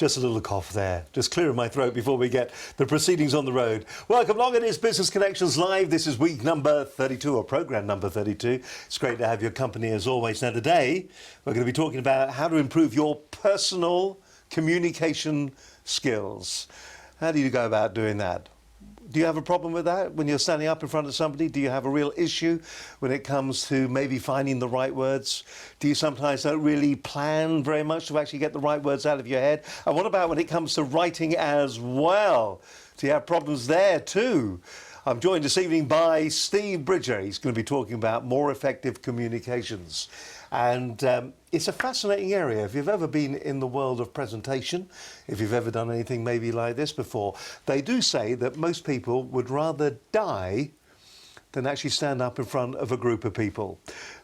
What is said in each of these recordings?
Just a little cough there, just clearing my throat before we get the proceedings on the road. Welcome along, it is Business Connections Live. This is week number 32, or programme number 32. It's great to have your company as always. Now today, we're going to be talking about how to improve your personal communication skills. How do you go about doing that? Do you have a problem with that when you're standing up in front of somebody? Do you have a real issue when it comes to maybe finding the right words? Do you sometimes don't really plan very much to actually get the right words out of your head? And what about when it comes to writing as well? Do you have problems there too? I'm joined this evening by Steve Bridger. He's going to be talking about more effective communications. And it's a fascinating area. If you've ever been in the world of presentation, if you've ever done anything maybe like this before, they do say that most people would rather die than actually stand up in front of a group of people.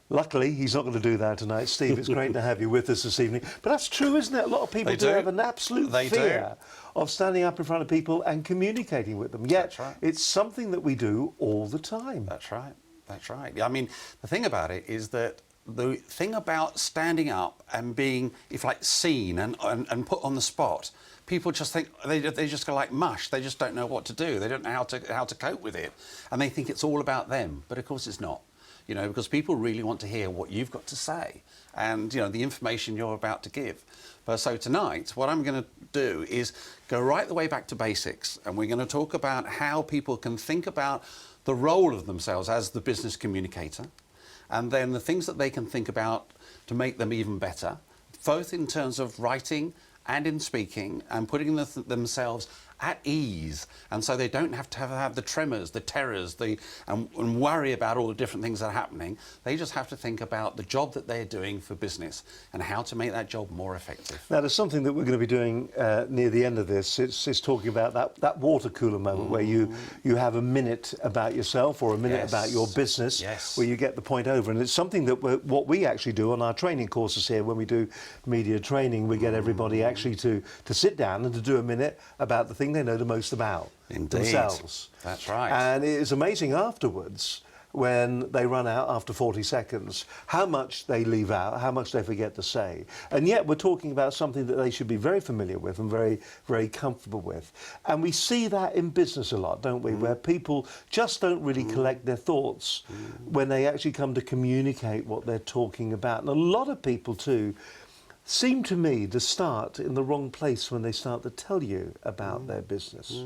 Luckily, he's not going to do that tonight. Steve, it's great to have you with us this evening. But that's true, isn't it? A lot of people do have an absolute fear of standing up in front of people and communicating with them. Yet, it's something that we do all the time. That's right. That's right. I mean, the thing about it is that the thing about standing up and being, if like, seen and put on the spot, people just think they just go like mush. They just don't know what to do. They don't know how to cope with it, and they think it's all about them. But of course, it's not. You know, because people really want to hear what you've got to say and, you know, the information you're about to give. But so tonight, what I'm going to do is go right the way back to basics, and we're going to talk about how people can think about the role of themselves as the business communicator, and then the things that they can think about to make them even better, both in terms of writing and in speaking, and putting themselves at ease, and so they don't have to have the tremors, the terrors, and worry about all the different things that are happening. They just have to think about the job that they're doing for business and how to make that job more effective. Now, there's something that we're going to be doing near the end of this. It's talking about that water cooler moment where you have a minute about yourself or a minute about your business, where you get the point over. And it's something that what we actually do on our training courses here when we do media training. We get everybody actually to sit down and to do a minute about the thing they know the most about themselves. That's right. And it is amazing afterwards, when they run out after 40 seconds, how much they leave out, how much they forget to say. And yet we're talking about something that they should be very familiar with and very, very comfortable with. And we see that in business a lot, don't we, where people just don't really collect their thoughts when they actually come to communicate what they're talking about. And a lot of people too seem to me to start in the wrong place when they start to tell you about their business.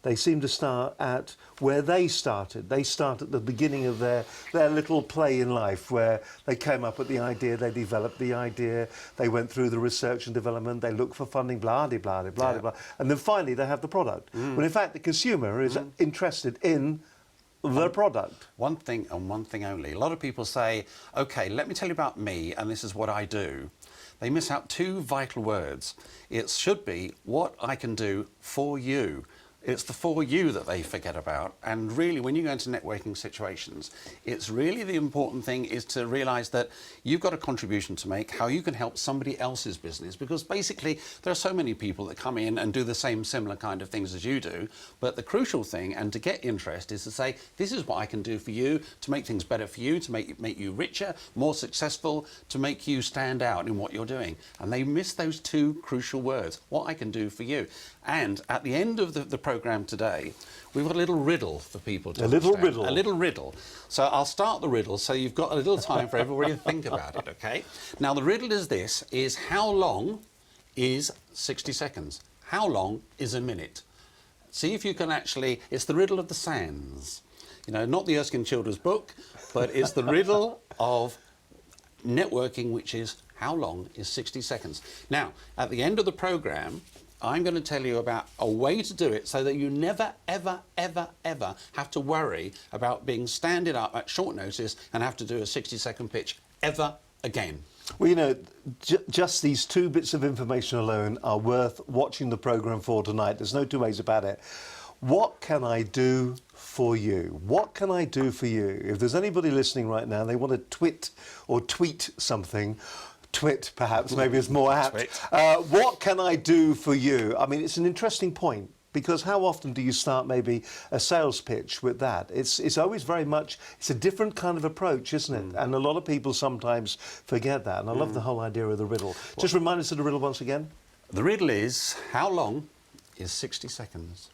They seem to start at where they started. They start at the beginning of their little play in life, where they came up with the idea, they developed the idea, they went through the research and development, they looked for funding, blah, blah, blah, blah, blah, and then finally they have the product. When in fact the consumer is interested in the product. One thing and one thing only. A lot of people say, okay, let me tell you about me and this is what I do. They miss out two vital words. It should be what I can do for you. It's the for you that they forget about. And really, when you go into networking situations, it's really the important thing is to realise that you've got a contribution to make, how you can help somebody else's business. Because basically, there are so many people that come in and do the same similar kind of things as you do. But the crucial thing, and to get interest, is to say, this is what I can do for you, to make things better for you, to make you richer, more successful, to make you stand out in what you're doing. And they miss those two crucial words, what I can do for you. And at the end of the programme today, we've got a little riddle for people to understand. A little riddle. So I'll start the riddle, so you've got a little time for everybody to think about it, okay? Now, the riddle is this, is how long is 60 seconds? How long is a minute? See if you can actually, it's the riddle of the sands. You know, not the Erskine Children's book, but it's the riddle of networking, which is how long is 60 seconds? Now, at the end of the programme, I'm going to tell you about a way to do it so that you never, ever, ever, ever have to worry about being standing up at short notice and have to do a 60-second pitch ever again. Well, you know, just these two bits of information alone are worth watching the programme for tonight. There's no two ways about it. What can I do for you? What can I do for you? If there's anybody listening right now and they want to twit or tweet something, twit perhaps maybe is more apt. What can I do for you? I mean, it's an interesting point, because how often do you start maybe a sales pitch with that? It's always very much, it's a different kind of approach, isn't it? And a lot of people sometimes forget that. And I love the whole idea of the riddle. Just remind us of the riddle once again. The riddle is, how long is 60 seconds?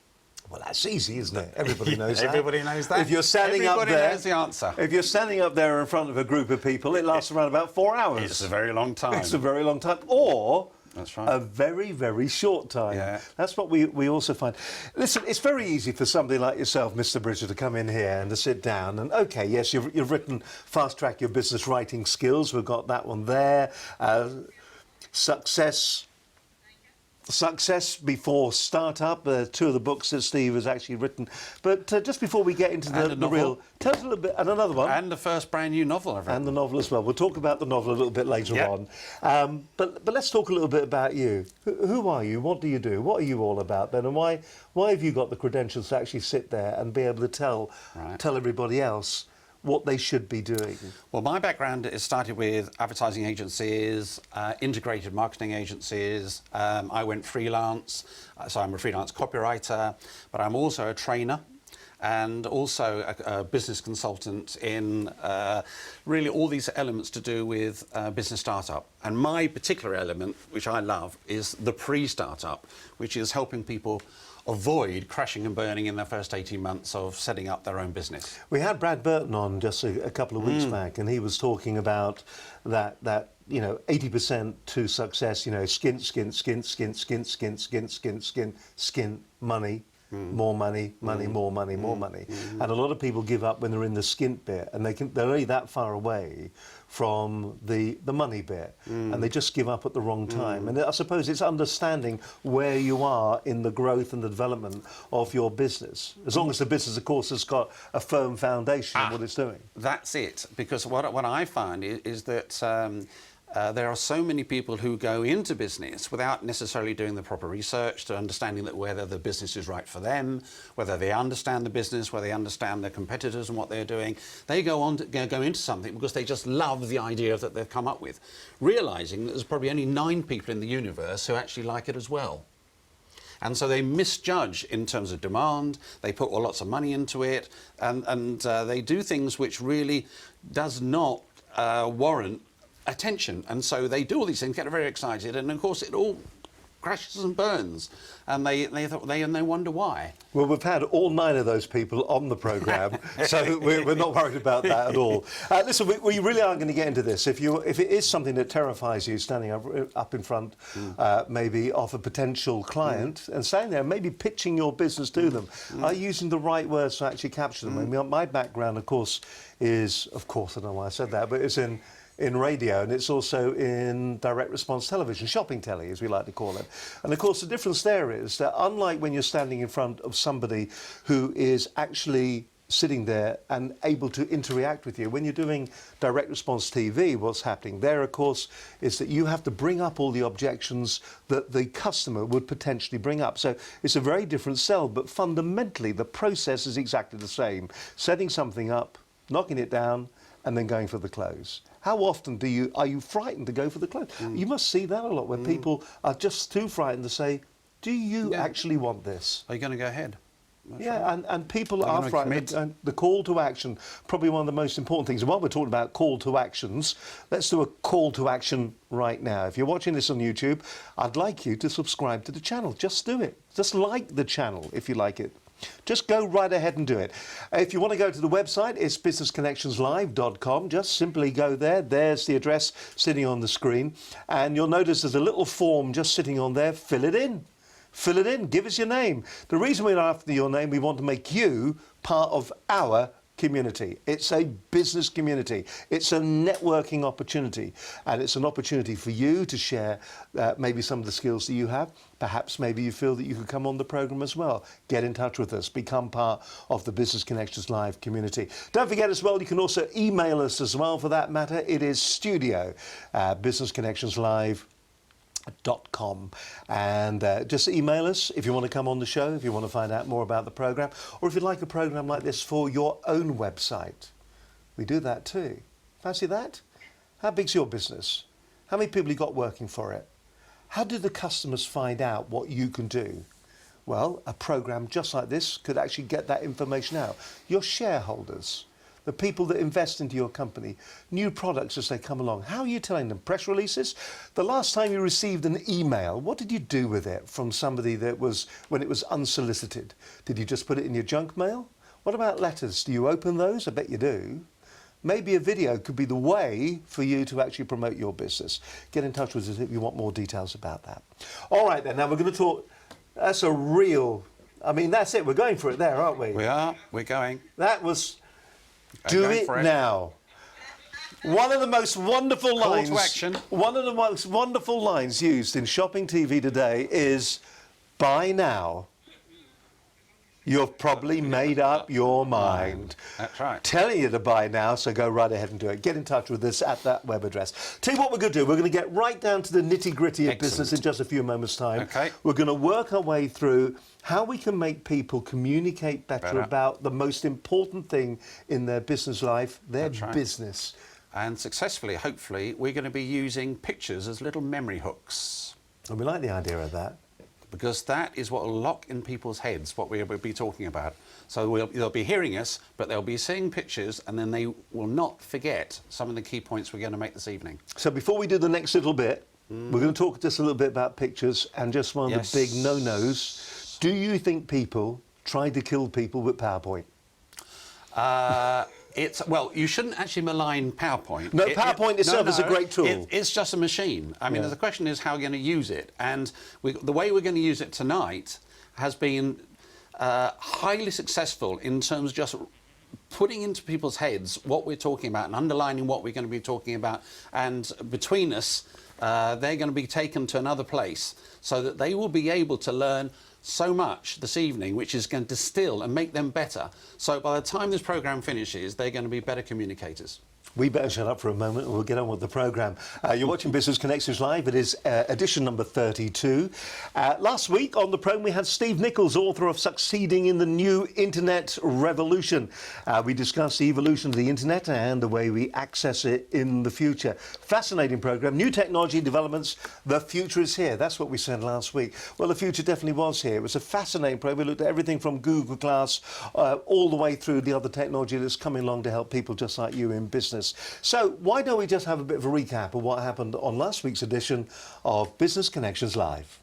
Well, that's easy, isn't it? Everybody knows that. Everybody knows that. If you're standing up Everybody there, knows the answer. If you're standing up there in front of a group of people, it lasts around about 4 hours. It's a very long time. It's a very long time. Or That's right. a very, very short time. Yeah. That's what we also find. Listen, it's very easy for somebody like yourself, Mr. Bridger, to come in here and to sit down and, OK, yes, you've written Fast Track Your Business Writing Skills. We've got that one there. Success Before Startup, two of the books that Steve has actually written. But just before we get into the real... Tell us a little bit... And another one. And the first brand new novel I've written. And the novel as well. We'll talk about the novel a little bit later on. But let's talk a little bit about you. Who are you? What do you do? What are you all about then? And why have you got the credentials to actually sit there and be able to tell everybody else what they should be doing? Well, my background is started with advertising agencies, integrated marketing agencies. I went freelance, so I'm a freelance copywriter, but I'm also a trainer and also a business consultant in really all these elements to do with business startup. And my particular element, which I love, is the pre-startup, which is helping people avoid crashing and burning in their first 18 months of setting up their own business. We had Brad Burton on just a couple of weeks back, and he was talking about that 80% to success, skin, money, more money, more money, more money. And a lot of people give up when they're in the skint bit, and they're only that far away from the money bit, and they just give up at the wrong time. And I suppose it's understanding where you are in the growth and the development of your business, as long as the business, of course, has got a firm foundation in what it's doing. That's it, because what I find is that there are so many people who go into business without necessarily doing the proper research to understanding that whether the business is right for them, whether they understand the business, whether they understand their competitors and what they're doing. They go on to go into something because they just love the idea that they've come up with, realising that there's probably only 9 people in the universe who actually like it as well. And so they misjudge in terms of demand, they put lots of money into it, and they do things which really does not warrant attention. And so they do all these things, get very excited, and of course it all crashes and burns, and they wonder why. Well, we've had all 9 of those people on the programme, so we're not worried about that at all. Listen, we really are going to get into this. If it is something that terrifies you, standing up in front, maybe of a potential client, and standing there, maybe pitching your business to them, are you using the right words to actually capture them? I mean, my background, of course, is, I don't know why I said that, but it's in radio, and it's also in direct response television, shopping telly, as we like to call it. And of course, the difference there is that unlike when you're standing in front of somebody who is actually sitting there and able to interact with you, when you're doing direct response TV, what's happening there, of course, is that you have to bring up all the objections that the customer would potentially bring up. So it's a very different sell, but fundamentally, the process is exactly the same. Setting something up, knocking it down, and then going for the close. How often are you frightened to go for the close? You must see that a lot, when people are just too frightened to say, do you actually want this? Are you going to go ahead? That's right. and people are frightened. And the call to action, probably one of the most important things. And while we're talking about call to actions, let's do a call to action right now. If you're watching this on YouTube, I'd like you to subscribe to the channel. Just do it. Just like the channel if you like it. Just go right ahead and do it. If you want to go to the website, it's businessconnectionslive.com. Just simply go there. There's the address sitting on the screen. And you'll notice there's a little form just sitting on there. Fill it in. Fill it in. Give us your name. The reason we're after your name, we want to make you part of our community. It's a business community. It's a networking opportunity, and it's an opportunity for you to share maybe some of the skills that you have. Perhaps maybe you feel that you could come on the programme as well. Get in touch with us. Become part of the Business Connections Live community. Don't forget as well, you can also email us as well for that matter. It is studio businessconnectionslive.com, and just email us if you want to come on the show, if you want to find out more about the programme, or if you'd like a programme like this for your own website. We do that too. Fancy that? How big's your business? How many people you got working for it? How do the customers find out what you can do? Well, a programme just like this could actually get that information out. Your shareholders, the people that invest into your company, new products as they come along? How are you telling them? Press releases? The last time you received an email, what did you do with it from somebody that was, when it was unsolicited? Did you just put it in your junk mail? What about letters? Do you open those? I bet you do. Maybe a video could be the way for you to actually promote your business. Get in touch with us if you want more details about that. All right then, now we're going to talk, that's a real, I mean, that's it, we're going for it there, aren't we? We are, we're going. That was, do it now. One of the most wonderful lines, Call to action. One of the most wonderful lines used in shopping TV today is, buy now. You've probably made up your mind. That's right. Telling you to buy now, so go right ahead and do it. Get in touch with us at that web address. Tell you what we're going to do. We're going to get right down to the nitty-gritty of business in just a few moments' time. Okay. We're going to work our way through how we can make people communicate better about the most important thing in their business life, their business. And successfully, hopefully, we're going to be using pictures as little memory hooks. And we like the idea of that. Because that is what will lock in people's heads, what we'll be talking about. So they'll be hearing us, but they'll be seeing pictures, and then they will not forget some of the key points we're going to make this evening. So before we do the next little bit, we're going to talk just a little bit about pictures and just one of the big no-nos. Do you think people tried to kill people with PowerPoint? Well, you shouldn't actually malign PowerPoint. No, PowerPoint itself is a great tool. It's just a machine. I mean, the question is how we're going to use it. And the way we're going to use it tonight has been highly successful in terms of just putting into people's heads what we're talking about and underlining what we're going to be talking about. And between us, they're going to be taken to another place so that they will be able to learn so much this evening, which is going to distill and make them better. So by the time this programme finishes, they're going to be better communicators. We better shut up for a moment and we'll get on with the programme. You're watching Business Connections Live. It is edition number 32. Last week on the programme we had Steve Nichols, author of Succeeding in the New Internet Revolution. We discussed the evolution of the internet and the way we access it in the future. Fascinating programme. New technology developments. The future is here. That's what we said last week. Well, the future definitely was here. It was a fascinating programme. We looked at everything from Google Glass all the way through the other technology that's coming along to help people just like you in business. So why don't we just have a bit of a recap of what happened on last week's edition of Business Connections Live.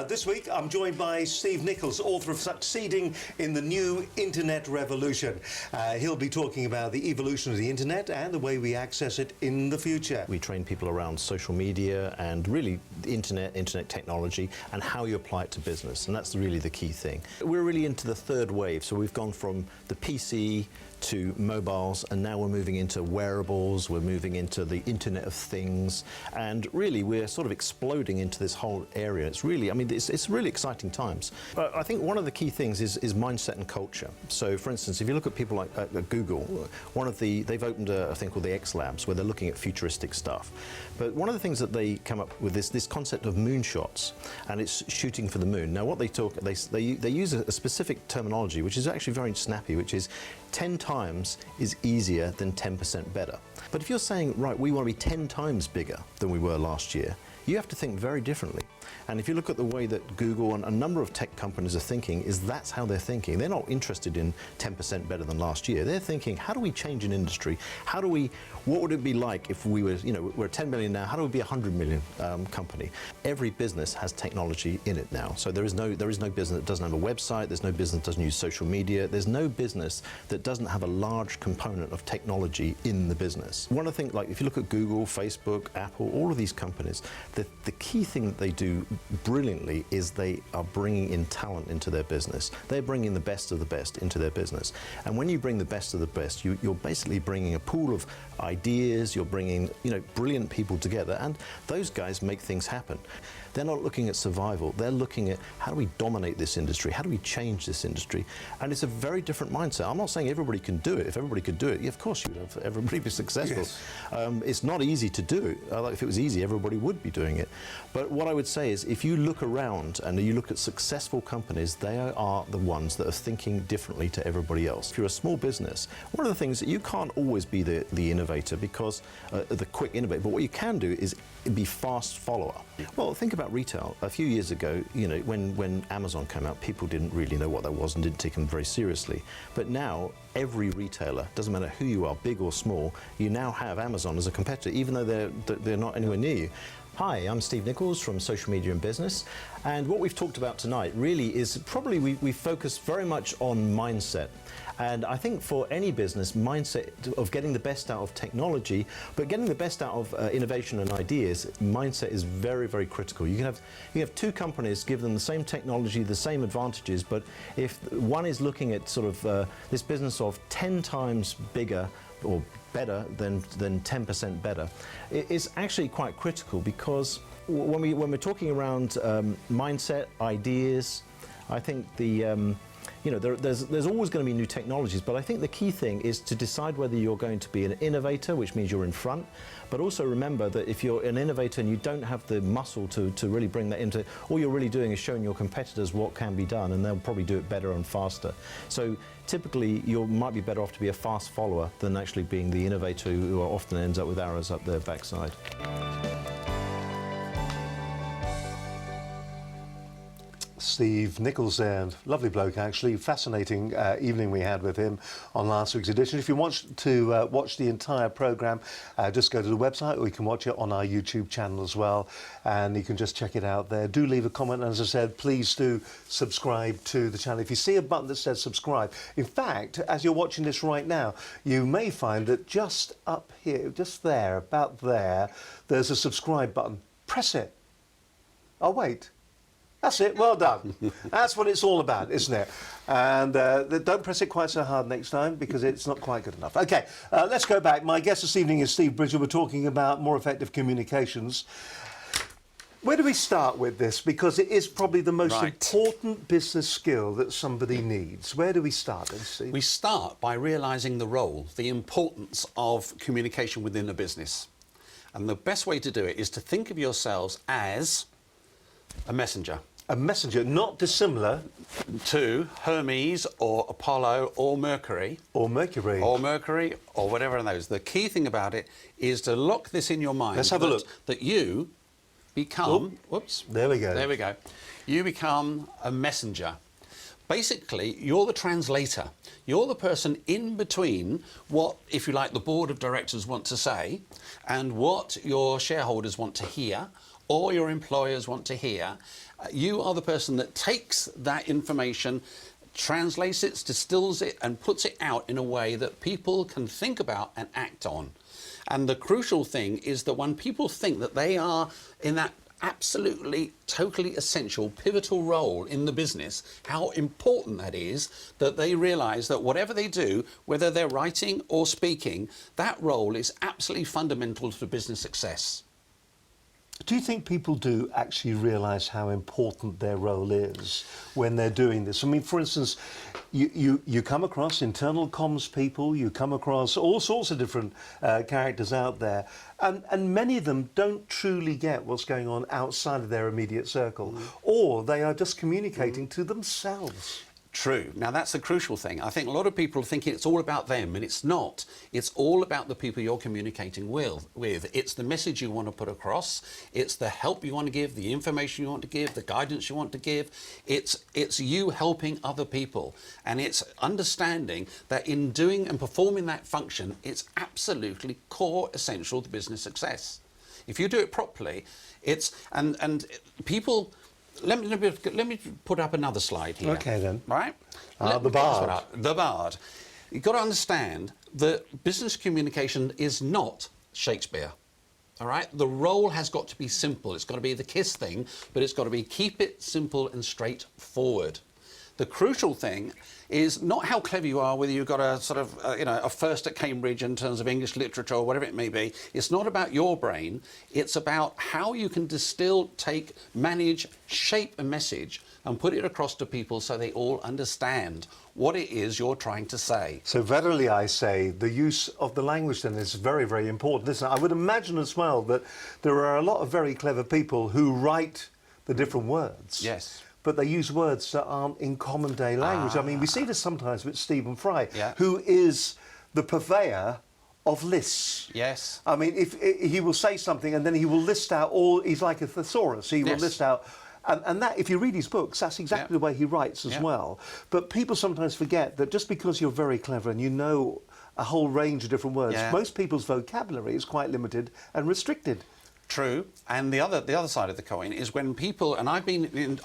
This week I'm joined by Steve Nichols, author of Succeeding in the New Internet Revolution. He'll be talking about the evolution of the internet and the way we access it in the future. We train people around social media and really the internet technology and how you apply it to business, and that's really the key thing. We're really into the third wave, so we've gone from the PC to mobiles, and now we're moving into wearables, we're moving into the Internet of Things, and really we're sort of exploding into this whole area. It's really, I mean, it's really exciting times. But I think one of the key things is mindset and culture. So for instance, if you look at people like Google, they've opened a thing called the X Labs, where they're looking at futuristic stuff. But one of the things that they come up with is this concept of moonshots, and it's shooting for the moon. Now what they use a specific terminology, which is actually very snappy, which is 10 times is easier than 10% better. But if you're saying, right, we want to be 10 times bigger than we were last year, you have to think very differently. And if you look at the way that Google and a number of tech companies are thinking, that's how they're thinking. They're not interested in 10% better than last year. They're thinking, how do we change an industry? What would it be like if we were, we're 10 million now, how do we be a 100 million company? Every business has technology in it now. So there is no business that doesn't have a website, there's no business that doesn't use social media, there's no business that doesn't have a large component of technology in the business. One of the things, like if you look at Google, Facebook, Apple, all of these companies, the key thing that they do brilliantly is they are bringing in talent into their business. They're bringing the best of the best into their business. And when you bring the best of the best, you're basically bringing a pool of ideas, you're bringing brilliant people together, and those guys make things happen. They're not looking at survival, they're looking at how do we dominate this industry, how do we change this industry, and it's a very different mindset. I'm not saying everybody can do it. If everybody could do it, of course you would have everybody be successful. Yes. It's not easy to do. If it was easy, everybody would be doing it. But what I would say is, if you look around and you look at successful companies, they are the ones that are thinking differently to everybody else. If you're a small business, one of the things that you can't always be the innovator, because the quick innovator, but what you can do is be fast follower. Well, think about about retail, a few years ago, when Amazon came out, people didn't really know what that was and didn't take them very seriously. But now, every retailer, doesn't matter who you are, big or small, you now have Amazon as a competitor, even though they're not anywhere near you. Hi, I'm Steve Nichols from Social Media and Business, and what we've talked about tonight really is probably we focus very much on mindset. And I think for any business, mindset of getting the best out of technology, but getting the best out of innovation and ideas, mindset is very, very critical. You have two companies, give them the same technology, the same advantages, but if one is looking at sort of this business of 10 times bigger or better than 10% better, it's actually quite critical, because when we're talking around mindset, ideas, I think there's always going to be new technologies, but I think the key thing is to decide whether you're going to be an innovator, which means you're in front, but also remember that if you're an innovator and you don't have the muscle to really bring that into, all you're really doing is showing your competitors what can be done, and they'll probably do it better and faster. So typically you might be better off to be a fast follower than actually being the innovator who often ends up with arrows up their backside. Steve Nichols there, lovely bloke actually, fascinating evening we had with him on last week's edition. If you want to watch the entire programme, just go to the website, or you can watch it on our YouTube channel as well, and you can just check it out there. Do leave a comment, and as I said, please do subscribe to the channel. If you see a button that says subscribe, in fact, as you're watching this right now, you may find that just up here, just there, about there, there's a subscribe button. Press it. Oh, wait. That's it, well done. That's what it's all about, isn't it? And don't press it quite so hard next time, because it's not quite good enough. OK, let's go back. My guest this evening is Steve Bridger. We're talking about more effective communications. Where do we start with this? Because it is probably the most important business skill that somebody needs. Where do we start then, Steve? We start by realising the role, the importance of communication within a business. And the best way to do it is to think of yourselves as a messenger. A messenger, not dissimilar to Hermes or Apollo or Mercury. Or Mercury. Or Mercury, or whatever of those. The key thing about it is to lock this in your mind. Let's have a look. That you become... Whoops. There we go. There we go. You become a messenger. Basically, you're the translator. You're the person in between what, if you like, the board of directors want to say and what your shareholders want to hear, or your employers want to hear. You are the person that takes that information, translates it, distills it, and puts it out in a way that people can think about and act on. And the crucial thing is that when people think that they are in that absolutely, totally essential, pivotal role in the business, how important that is, that they realise that whatever they do, whether they're writing or speaking, that role is absolutely fundamental to business success. Do you think people do actually realise how important their role is when they're doing this? I mean, for instance, you come across internal comms people, you come across all sorts of different characters out there, and many of them don't truly get what's going on outside of their immediate circle, or they are just communicating to themselves. True. Now, that's the crucial thing. I think a lot of people think it's all about them, and it's not. It's all about the people you're communicating with. It's the message you want to put across. It's the help you want to give, the information you want to give, the guidance you want to give. It's you helping other people. And it's understanding that in doing and performing that function, it's absolutely core essential to business success. If you do it properly, it's... And people... Let me put up another slide here. Okay, then. Right? The Bard. The Bard. You've got to understand that business communication is not Shakespeare. All right? The role has got to be simple. It's got to be the KISS thing, but it's got to be keep it simple and straightforward. The crucial thing is not how clever you are, whether you've got a sort of, a first at Cambridge in terms of English literature or whatever it may be. It's not about your brain. It's about how you can distill, take, manage, shape a message and put it across to people so they all understand what it is you're trying to say. So verily I say, the use of the language then is very, very important. Listen, I would imagine as well that there are a lot of very clever people who write the different words. Yes. But they use words that aren't in common day language. I mean, we see this sometimes with Stephen Fry, Yeah. who is the purveyor of lists. Yes. I mean, if he will say something and then he will list out all. He's like a thesaurus. He will Yes. list out. And that, if you read his books, that's exactly the way he writes as well. But people sometimes forget that just because you're very clever and you know a whole range of different words, most people's vocabulary is quite limited and restricted. True, and the other side of the coin is when people, and I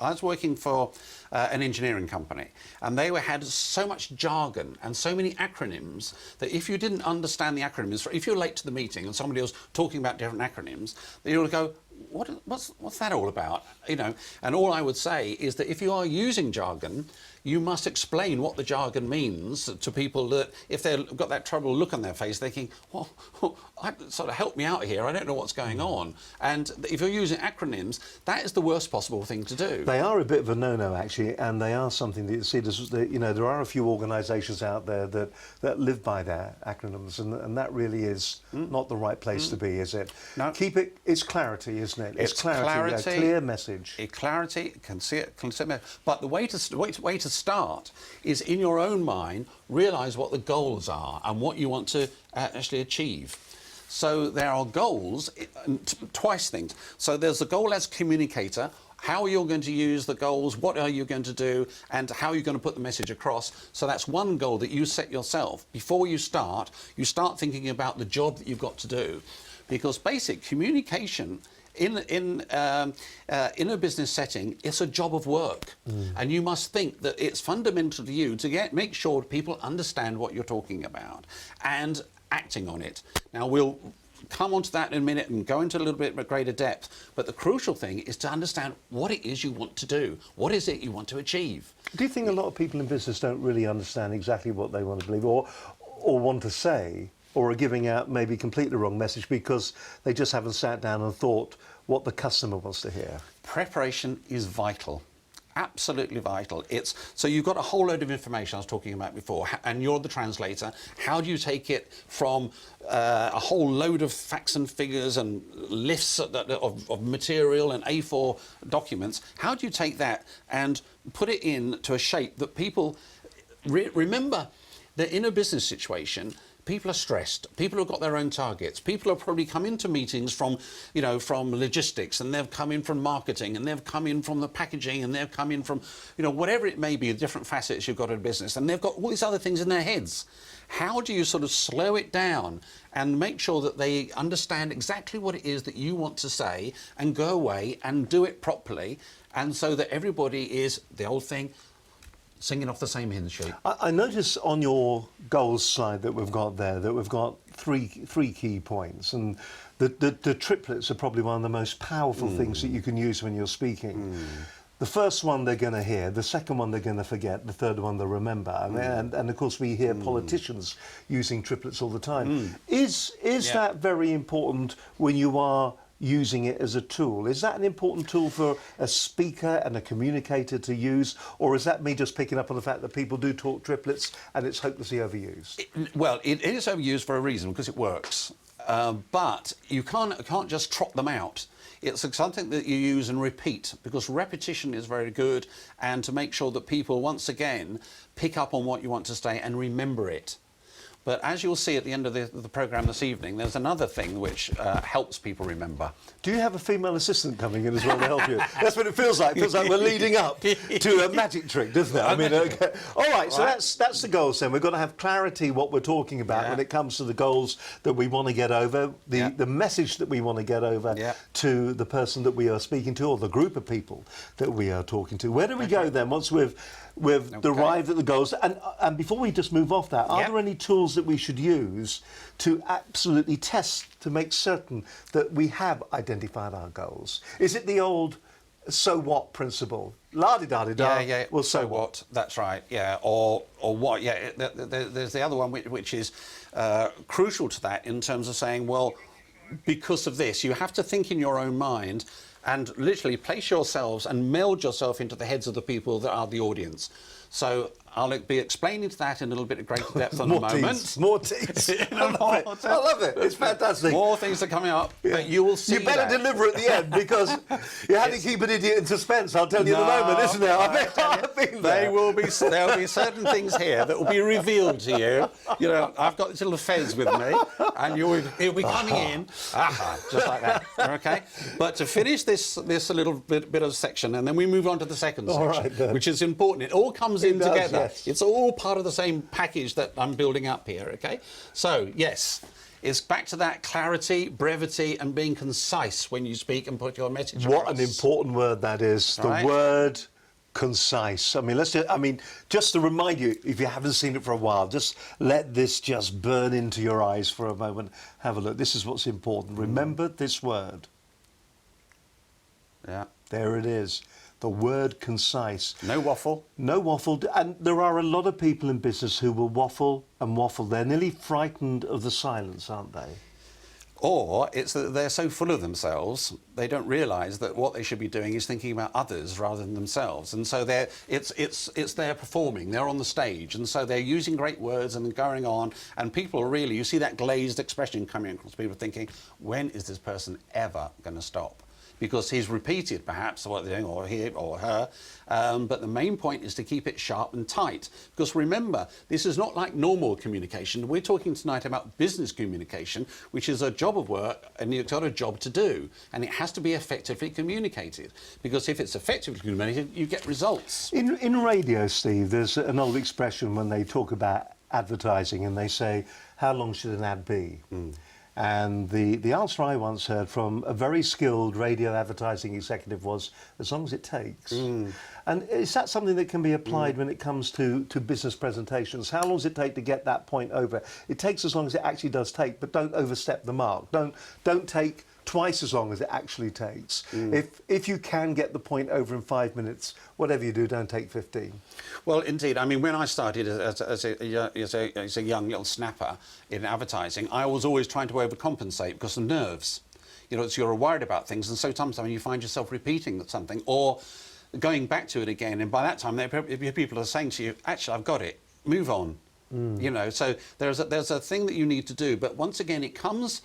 was working for an engineering company, and they had so much jargon and so many acronyms that if you didn't understand the acronyms, if you're late to the meeting and somebody was talking about different acronyms, you would go, what's that all about? You know, and all I would say is that if you are using jargon, you must explain what the jargon means to people, that if they've got that troubled look on their face, thinking, well, sort of help me out here, I don't know what's going on. And if you're using acronyms, that is the worst possible thing to do. They are a bit of a no-no, actually, and they are something that you see, you know, there are a few organisations out there that live by their acronyms, and that really is not the right place to be, is it? No. Keep it, it's clarity, isn't it? It's clarity, a clear message. Clarity, but the way to start is in your own mind, realise what the goals are and what you want to actually achieve. So there are goals, twice things. So there's the goal as communicator, how you're going to use the goals, what are you going to do, and how you're going to put the message across. So that's one goal that you set yourself. Before you start thinking about the job that you've got to do. Because basic communication in a business setting, it's a job of work, and you must think that it's fundamental to you to make sure people understand what you're talking about and acting on it. Now we'll come on to that in a minute and go into a little bit greater depth, but the crucial thing is to understand what it is you want to do. What is it you want to achieve? Do you think a lot of people in business don't really understand exactly what they want to believe or want to say, or are giving out maybe completely the wrong message because they just haven't sat down and thought what the customer wants to hear? Preparation is vital. Absolutely vital. So you've got a whole load of information I was talking about before, and you're the translator. How do you take it from a whole load of facts and figures and lists of material and A4 documents? How do you take that and put it into a shape that people remember that in a business situation, people are stressed. People have got their own targets. People have probably come into meetings from logistics, and they've come in from marketing, and they've come in from the packaging, and they've come in from, whatever it may be, the different facets you've got in business, and they've got all these other things in their heads. How do you sort of slow it down and make sure that they understand exactly what it is that you want to say and go away and do it properly, and so that everybody is, the old thing, singing off the same hymn sheet? I notice on your goals slide that we've got there that we've got three key points, and the triplets are probably one of the most powerful things that you can use when you're speaking. The first one they're going to hear, the second one they're going to forget, the third one they'll remember. And of course we hear politicians using triplets all the time. Is that very important when you are using it as a tool? Is that an important tool for a speaker and a communicator to use, or is that me just picking up on the fact that people do talk triplets and it's hopelessly overused? It is overused for a reason, because it works. But you can't just trot them out. It's something that you use and repeat, because repetition is very good, and to make sure that people once again pick up on what you want to say and remember it. But as you'll see at the end of the programme this evening, there's another thing which helps people remember. Do you have a female assistant coming in as well to help you? That's what it feels like. It feels like we're leading up to a magic trick, doesn't it? I mean, okay. All right, so that's the goals then. We've got to have clarity what we're talking about when it comes to the goals that we want to get over, the message that we want to get over to the person that we are speaking to, or the group of people that we are talking to. Where do we go then once we've arrived at the goals? And before we just move off that, are there any tools that we should use to absolutely test to make certain that we have identified our goals? Is it the old so what principle? La-di-da-di-da. Yeah. Well, so what? That's right. Yeah. Or what? Yeah. There's the other one which is crucial to that, in terms of saying, well, because of this, you have to think in your own mind and literally place yourselves and meld yourself into the heads of the people that are the audience. So I'll be explaining to that in a little bit of greater depth in a More moment. teas, more teas. I love it. It's fantastic. More things are coming up, but you will see. You better deliver at the end, because you had to keep an idiot in suspense. I'll tell you in a moment, isn't there? I've been there. There will be certain things here that will be revealed to you. You know, I've got this little fez with me, and he'll be coming in, just like that. Okay. But to finish this little bit of section, and then we move on to the second section, which is important. It all comes in together. Yes. It's all part of the same package that I'm building up here. Okay. So yes. It's back to that clarity, brevity, and being concise when you speak and put your message across. What an important word that is. The word concise. I mean, just to remind you, if you haven't seen it for a while, just let this just burn into your eyes for a moment. Have a look. This is what's important. Remember this word. Yeah. There it is. The word concise. No waffle. No waffle. And there are a lot of people in business who will waffle and waffle. They're nearly frightened of the silence, aren't they? Or it's that they're so full of themselves, they don't realise that what they should be doing is thinking about others rather than themselves. And so it's they're performing, they're on the stage, and so they're using great words and going on, and people are really, you see that glazed expression coming across, people thinking, when is this person ever going to stop? Because he's repeated perhaps what they're doing, or he or her, but the main point is to keep it sharp and tight. Because remember, this is not like normal communication. We're talking tonight about business communication, which is a job of work, and you've got a job to do, and it has to be effectively communicated. Because if it's effectively communicated, you get results. In radio, Steve, there's an old expression when they talk about advertising, and they say, how long should an ad be? And the answer I once heard from a very skilled radio advertising executive was, as long as it takes. And is that something that can be applied when it comes to business presentations? How long does it take to get that point over? It takes as long as it actually does take, but don't overstep the mark. Don't take twice as long as it actually takes. If you can get the point over in 5 minutes, whatever you do, don't take 15. Well, indeed. I mean, when I started as a young little snapper in advertising, I was always trying to overcompensate because of nerves. You know, so you're worried about things, and so sometimes you find yourself repeating something or going back to it again, and by that time, people are saying to you, actually, I've got it, move on. You know, so there's a thing that you need to do, but once again, it comes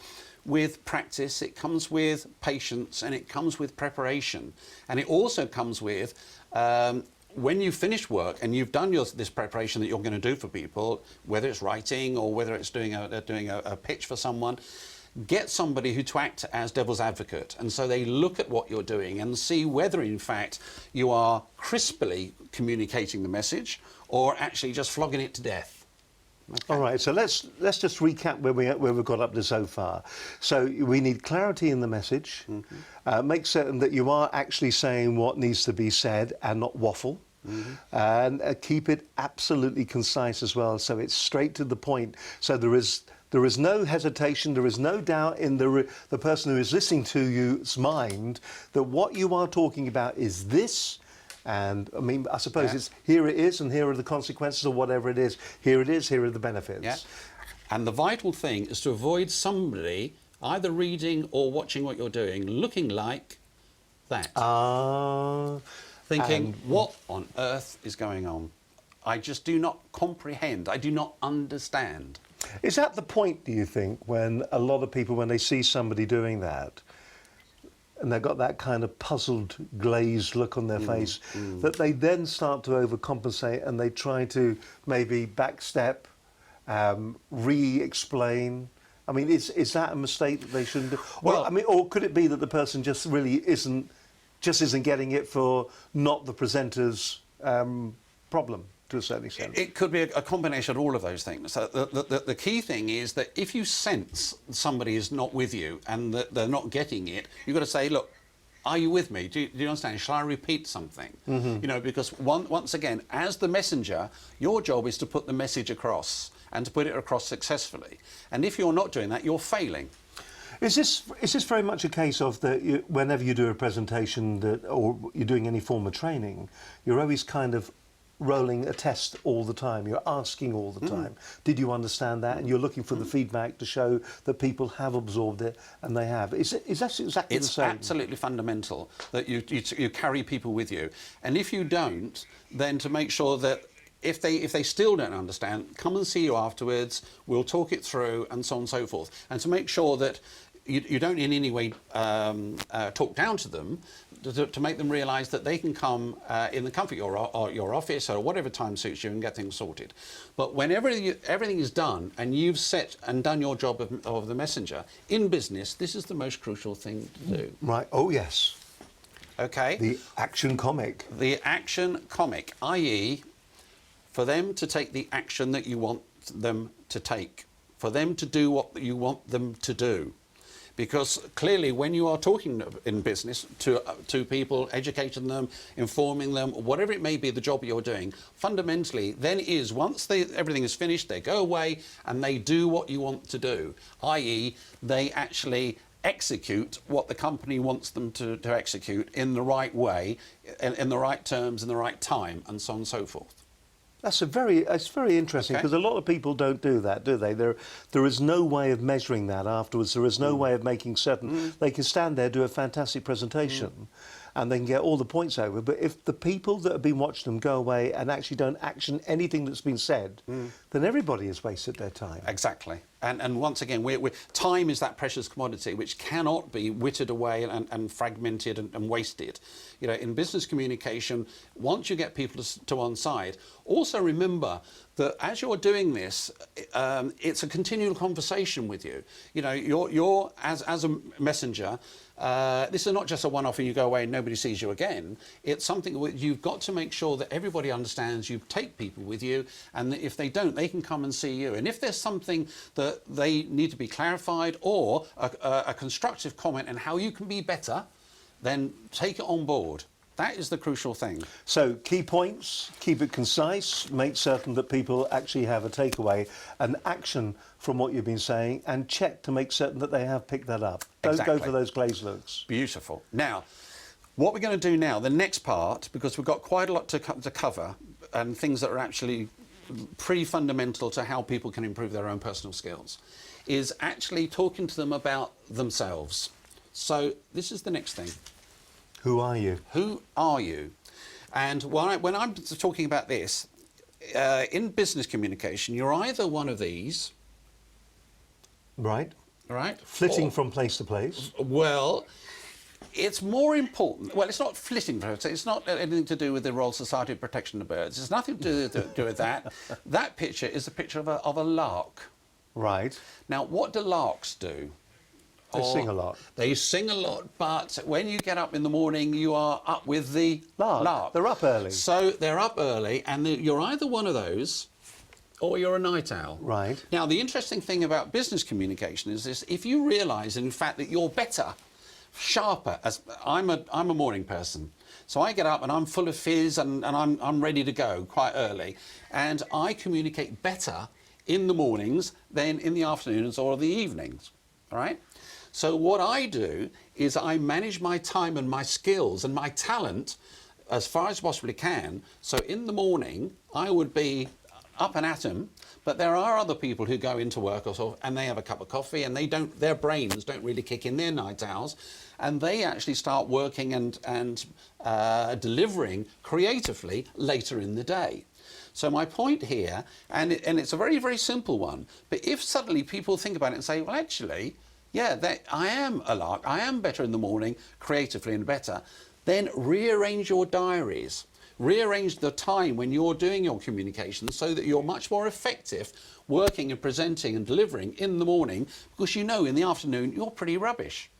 with practice, it comes with patience, and it comes with preparation. And it also comes with, when you finish work and you've done this preparation that you're going to do for people, whether it's writing or whether it's doing a pitch for someone, get somebody to act as devil's advocate. And so they look at what you're doing and see whether, in fact, you are crisply communicating the message or actually just flogging it to death. Okay. All right, so let's just recap where we've got up to so far. So we need clarity in the message. Make certain that you are actually saying what needs to be said and not waffle. And keep it absolutely concise as well, so it's straight to the point. So there is no hesitation, there is no doubt in the person who is listening to you's mind that what you are talking about is this. And I mean, I suppose it's here it is, and here are the consequences, or whatever it is. Here it is, here are the benefits. Yeah. And the vital thing is to avoid somebody either reading or watching what you're doing looking like that. Thinking, what on earth is going on? I just do not comprehend. I do not understand. Is that the point, do you think, when a lot of people, when they see somebody doing that, and they've got that kind of puzzled, glazed look on their face, that they then start to overcompensate and they try to maybe backstep, re-explain? I mean, is that a mistake that they shouldn't do? Well, I mean, or could it be that the person just really isn't getting it for not the presenter's problem? To a certain extent. It could be a combination of all of those things. So the key thing is that if you sense somebody is not with you and that they're not getting it, you've got to say, look, are you with me? Do you understand? Shall I repeat something? You know, because once again, as the messenger, your job is to put the message across and to put it across successfully. And if you're not doing that, you're failing. Is this very much a case of that whenever you do a presentation or you're doing any form of training, you're always kind of rolling a test all the time, you're asking all the time, did you understand that? And you're looking for the feedback to show that people have absorbed it, and they have. Is that exactly the same? It's absolutely fundamental that you carry people with you, and if you don't, then to make sure that if they still don't understand, come and see you afterwards. We'll talk it through and so on and so forth. And to make sure that you don't in any way talk down to them, to make them realise that they can come in the comfort of your office or whatever time suits you and get things sorted. But whenever everything is done and you've set and done your job of the messenger, in business, this is the most crucial thing to do. Right. Oh, yes. Okay? The action comic. The action comic, i.e., for them to take the action that you want them to take, for them to do what you want them to do. Because clearly, when you are talking in business to people, educating them, informing them, whatever it may be, the job you're doing, fundamentally, then is once everything is finished, they go away and they do what you want to do, i.e., they actually execute what the company wants them to execute in the right way, in the right terms, in the right time, and so on and so forth. It's very interesting, because a lot of people don't do that, do they? There is no way of measuring that afterwards. There is no way of making certain they can stand there, do a fantastic presentation, and they can get all the points over. But if the people that have been watching them go away and actually don't action anything that's been said, then everybody has wasted their time. Exactly. And once again, time is that precious commodity which cannot be whittled away and fragmented and wasted. You know, in business communication, once you get people to one side, also remember that as you're doing this, it's a continual conversation with you. You know, you're as a messenger. This is not just a one-off and you go away and nobody sees you again. It's something that you've got to make sure that everybody understands. You take people with you, and if they don't, they can come and see you. And if there's something that they need to be clarified, or a constructive comment on how you can be better, then take it on board. That is the crucial thing. So, key points, keep it concise, make certain that people actually have a takeaway, an action from what you've been saying, and check to make certain that they have picked that up. Don't Exactly. go for those glazed looks. Beautiful. Now, what we're going to do now, the next part, because we've got quite a lot to cover, and things that are actually pretty fundamental to how people can improve their own personal skills, is actually talking to them about themselves. So this is the next thing. Who are you? Who are you? And when I'm talking about this, in business communication, you're either one of these. Right. Right? Flitting from place to place. Well, it's more important. Well, it's not flitting. It's not anything to do with the Royal Society of Protection of Birds. It's nothing to do with that. That picture is a picture of a lark. Right. Now, what do larks do? They sing a lot. They sing a lot, but when you get up in the morning, you are up with the lark. They're up early. So they're up early, and you're either one of those, or you're a night owl. Right. Now, the interesting thing about business communication is this: if you realise, in fact, that you're better, sharper. As I'm a morning person, so I get up and I'm full of fizz and I'm ready to go quite early, and I communicate better in the mornings than in the afternoons or the evenings. All right. So what I do is I manage my time and my skills and my talent as far as I possibly can. So in the morning, I would be up and at 'em, but there are other people who go into work and they have a cup of coffee and their brains don't really kick in, their night owls, and they actually start working and delivering creatively later in the day. So my point here, and it's a very, very simple one, but if suddenly people think about it and say, well, actually, yeah, I am a lark, I am better in the morning, creatively and better, then rearrange your diaries. Rearrange the time when you're doing your communication so that you're much more effective working and presenting and delivering in the morning, because you know in the afternoon you're pretty rubbish.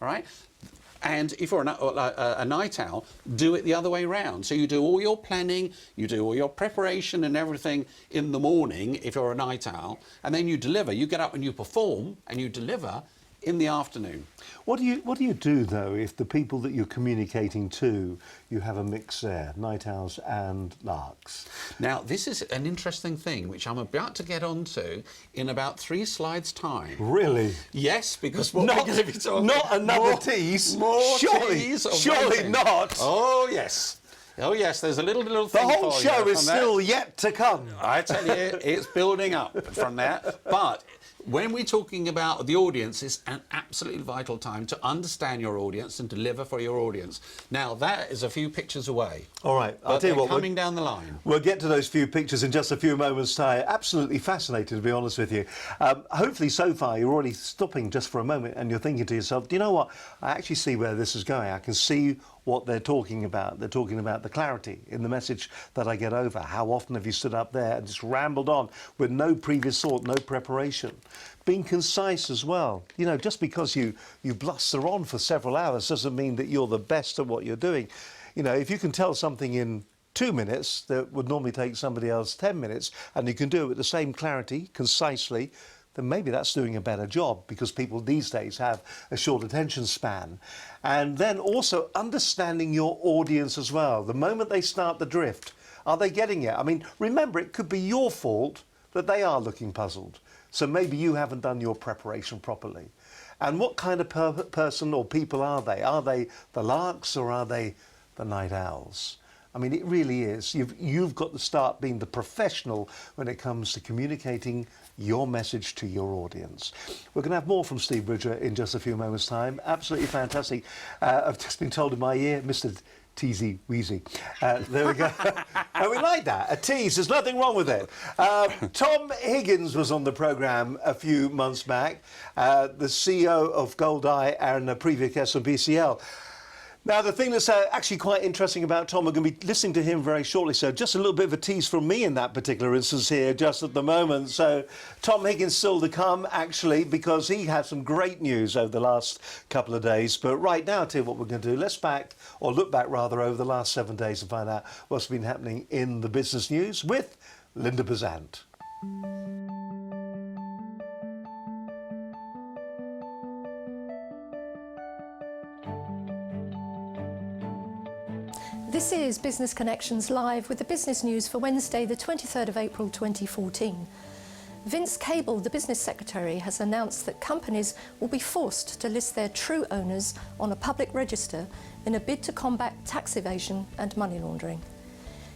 All right? And if you're a night owl, do it the other way round. So you do all your planning, you do all your preparation and everything in the morning if you're a night owl, and then you deliver. You get up and you perform and you deliver in the afternoon. What do you do though if the people that you're communicating to, you have a mix there, night owls and larks? Now, this is an interesting thing which I'm about to get onto in about 3 slides' time. Really? Yes, because what we're going to be talking not another tease. More Surely, tease of surely waiting. not. Oh yes. Oh yes, there's a little The thing whole for show you is from that. still yet to come. I tell you, it's building up from that. But when we're talking about the audience, it's an absolutely vital time to understand your audience and deliver for your audience. Now, that is a few pictures away. All right, I'll But tell you they're what. coming down the line. We'll get to those few pictures in just a few moments' time. Absolutely fascinated, to be honest with you. Hopefully, so far, you're already stopping just for a moment and you're thinking to yourself, do you know what? I actually see where this is going. I can see what they're talking about. They're talking about the clarity in the message that I get over. How often have you stood up there and just rambled on with no previous thought, no preparation? Being concise as well. You know, just because you bluster on for several hours doesn't mean that you're the best at what you're doing. You know, if you can tell something in 2 minutes that would normally take somebody else 10 minutes, and you can do it with the same clarity, concisely, then maybe that's doing a better job, because people these days have a short attention span. And then also understanding your audience as well. The moment they start the drift, are they getting it? I mean, remember, it could be your fault that they are looking puzzled. So maybe you haven't done your preparation properly. And what kind of person or people are they? Are they the larks or are they the night owls? I mean, it really is. You've got to start being the professional when it comes to communicating your message to your audience. We're going to have more from Steve Bridger in just a few moments' time. Absolutely fantastic. I've just been told in my ear, Mr. Teasy Weezy. There we go. And we like that. A tease. There's nothing wrong with it. Tom Higgins was on the programme a few months back, the CEO of Goldeye and a previous guest on BCL. Now, the thing that's actually quite interesting about Tom, we're going to be listening to him very shortly, so just a little bit of a tease from me in that particular instance here, just at the moment. So Tom Higgins still to come, actually, because he had some great news over the last couple of days. But right now, I'll tell you what we're going to do. Let's look back rather, over the last 7 days and find out what's been happening in the business news with Linda Bazant. This is Business Connections Live with the business news for Wednesday, the 23rd of April 2014. Vince Cable, the business secretary, has announced that companies will be forced to list their true owners on a public register in a bid to combat tax evasion and money laundering.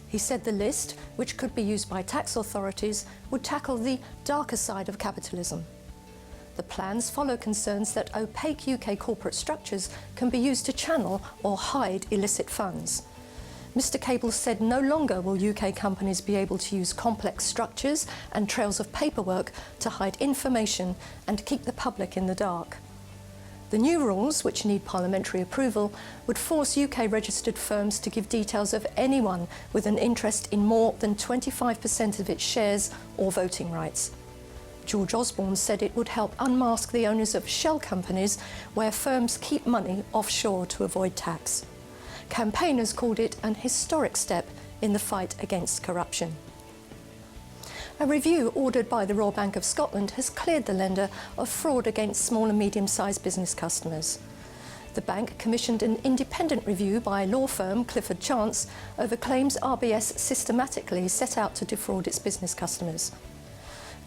He said the list, which could be used by tax authorities, would tackle the darker side of capitalism. The plans follow concerns that opaque UK corporate structures can be used to channel or hide illicit funds. Mr. Cable said no longer will UK companies be able to use complex structures and trails of paperwork to hide information and keep the public in the dark. The new rules, which need parliamentary approval, would force UK-registered firms to give details of anyone with an interest in more than 25% of its shares or voting rights. George Osborne said it would help unmask the owners of shell companies where firms keep money offshore to avoid tax. Campaigners called it an historic step in the fight against corruption. A review ordered by the Royal Bank of Scotland has cleared the lender of fraud against small and medium-sized business customers. The bank commissioned an independent review by law firm Clifford Chance over claims RBS systematically set out to defraud its business customers.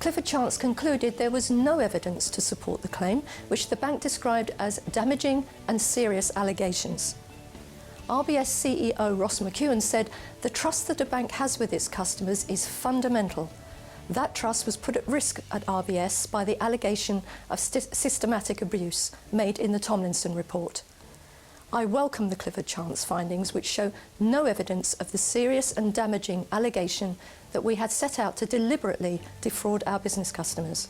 Clifford Chance concluded there was no evidence to support the claim, which the bank described as damaging and serious allegations. RBS CEO Ross McEwen said the trust that a bank has with its customers is fundamental. That trust was put at risk at RBS by the allegation of systematic abuse made in the Tomlinson report. I welcome the Clifford Chance findings, which show no evidence of the serious and damaging allegation that we had set out to deliberately defraud our business customers.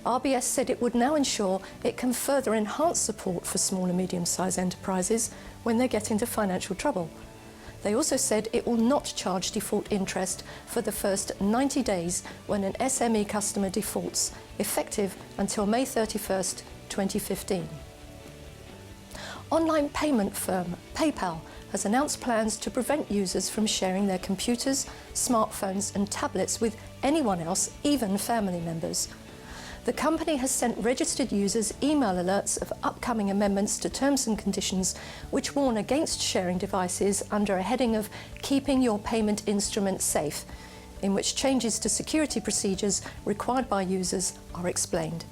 RBS said it would now ensure it can further enhance support for small and medium-sized enterprises when they get into financial trouble. They also said it will not charge default interest for the first 90 days when an SME customer defaults, effective until May 31st, 2015. Online payment firm PayPal has announced plans to prevent users from sharing their computers, smartphones and tablets with anyone else, even family members. The company has sent registered users email alerts of upcoming amendments to terms and conditions which warn against sharing devices under a heading of Keeping Your Payment Instrument Safe, in which changes to security procedures required by users are explained.